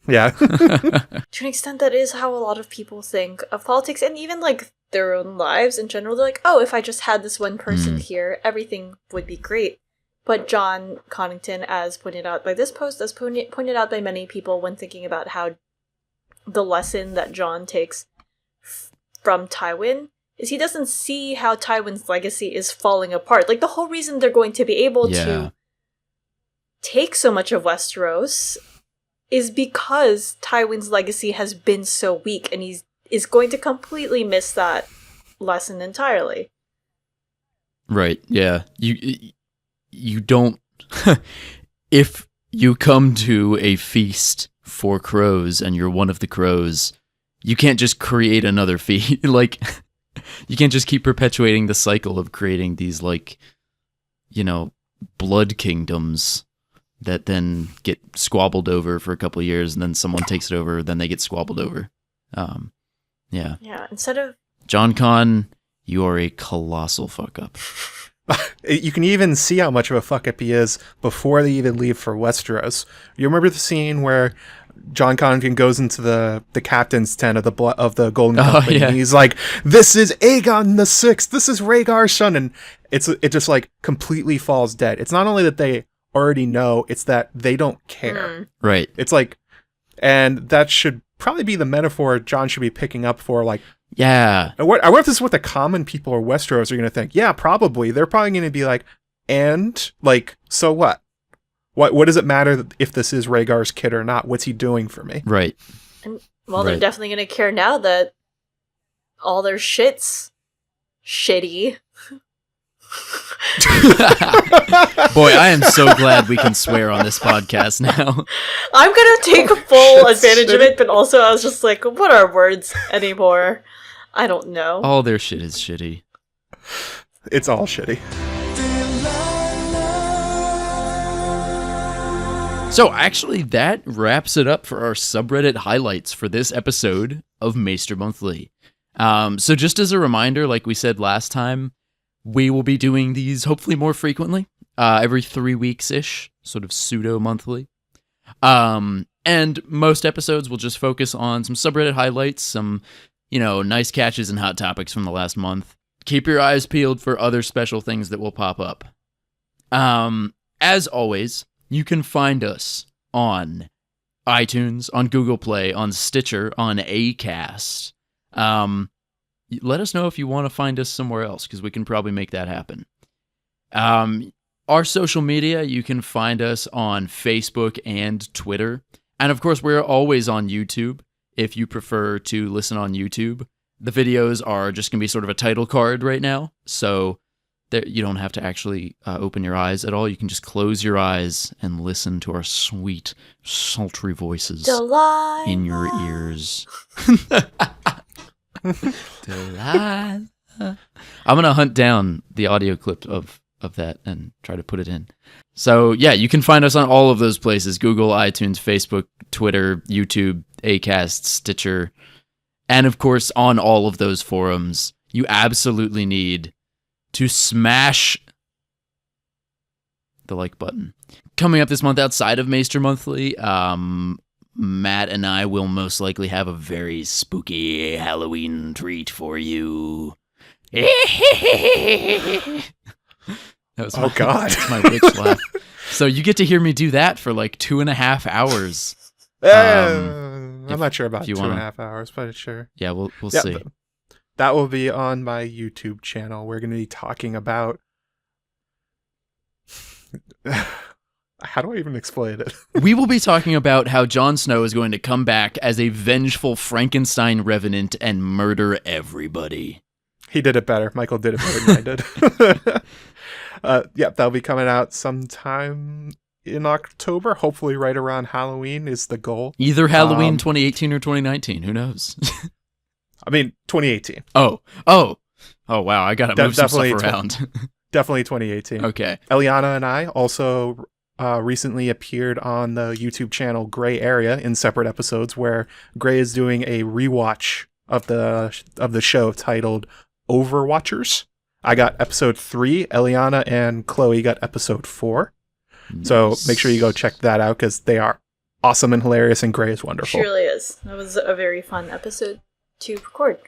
Yeah. To an extent, that is how a lot of people think of politics, and even like their own lives in general. They're like, oh, if I just had this one person here, everything would be great. But Jon Connington, as pointed out by this post, as pointed out by many people when thinking about how the lesson that Jon takes from Tywin is he doesn't see how Tywin's legacy is falling apart. Like, the whole reason they're going to be able to take so much of Westeros is because Tywin's legacy has been so weak, and he is going to completely miss that lesson entirely. Right, yeah. You don't... If you come to a feast for crows and you're one of the crows, you can't just create another feast. Like, you can't just keep perpetuating the cycle of creating these, like, you know, blood kingdoms that then get squabbled over for a couple of years, and then someone takes it over, then they get squabbled over. Yeah. Yeah, instead of... Jon Con, you are a colossal fuck-up. You can even see how much of a fuck-up he is before they even leave for Westeros. You remember the scene where Jon Connington goes into the captain's tent of the Golden Company, and he's like, this is Aegon the Sixth, this is Rhaegar's son, and it just like completely falls dead. It's not only that they already know, it's that they don't care. Right. It's like, and that should probably be the metaphor Jon should be picking up for, like, yeah. I wonder if this is what the common people of Westeros are going to think. Yeah, probably. They're probably going to be like, and, like, so what? What does it matter if this is Rhaegar's kid or not? What's he doing for me? Right. And, well, they're definitely going to care now that all their shit's shitty. Boy, I am so glad we can swear on this podcast now. I'm gonna take full advantage of it, but also I was just like, what are words anymore? I don't know. All their shit is shitty. It's all shitty. So actually, that wraps it up for our subreddit highlights for this episode of Maester Monthly. So just as a reminder, like we said last time, we will be doing these hopefully more frequently, every 3 weeks-ish, sort of pseudo-monthly. And most episodes will just focus on some subreddit highlights, some, nice catches and hot topics from the last month. Keep your eyes peeled for other special things that will pop up. As always, you can find us on iTunes, on Google Play, on Stitcher, on Acast. Let us know if you want to find us somewhere else, because we can probably make that happen. Our social media, you can find us on Facebook and Twitter. And of course, we're always on YouTube, if you prefer to listen on YouTube. The videos are just going to be sort of a title card right now, so you don't have to actually open your eyes at all. You can just close your eyes and listen to our sweet, sultry voices Delilah. in your ears. Delilah. I'm going to hunt down the audio clip of that and try to put it in. So, yeah, you can find us on all of those places: Google, iTunes, Facebook, Twitter, YouTube, Acast, Stitcher. And, of course, on all of those forums, you absolutely need to smash the like button. Coming up this month outside of Maester Monthly, Matt and I will most likely have a very spooky Halloween treat for you. That was God. That's my witch laugh. So you get to hear me do that for like 2.5 hours. I'm not sure about if you 2.5 hours, but sure. Yeah, we'll see. That will be on my YouTube channel. We're going to be talking about... How do I even explain it? We will be talking about how Jon Snow is going to come back as a vengeful Frankenstein revenant and murder everybody. He did it better. Michael did it better than I did. That'll be coming out sometime in October. Hopefully right around Halloween is the goal. Either Halloween 2018 or 2019. Who knows? I mean, 2018. Oh, wow. I got to move some stuff around. Definitely 2018. Okay. Eliana and I also recently appeared on the YouTube channel Gray Area in separate episodes, where Gray is doing a rewatch of the show titled Overwatchers. I got episode 3. Eliana and Chloe got episode 4. Nice. So make sure you go check that out, because they are awesome and hilarious, and Gray is wonderful. Surely is. That was a very fun episode to record.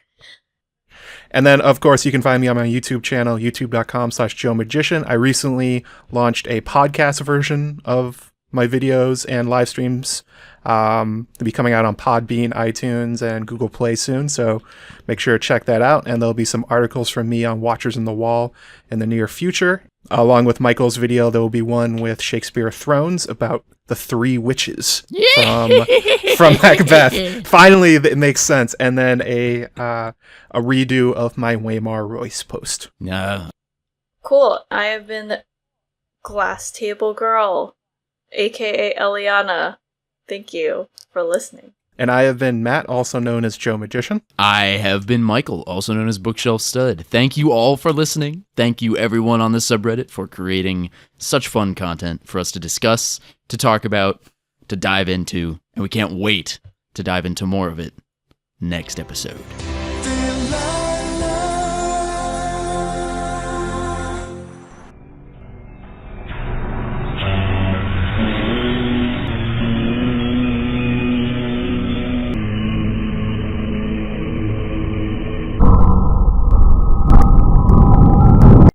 And then, of course, you can find me on my YouTube channel, youtube.com/JoeMagician. I recently launched a podcast version of my videos and live streams. They'll be coming out on Podbean, iTunes, and Google Play soon, so make sure to check that out. And there'll be some articles from me on Watchers in the Wall in the near future. Along with Michael's video, there will be one with Shakespeare of Thrones about the 3 witches from Macbeth. Finally, it makes sense. And then a redo of my Waymar Royce post. No. Cool. I have been Glass Table Girl, aka Eliana. Thank you for listening. And I have been Matt, also known as Joe Magician. I have been Michael, also known as Bookshelf Stud. Thank you all for listening. Thank you everyone on the subreddit for creating such fun content for us to discuss, to talk about, to dive into, and we can't wait to dive into more of it next episode.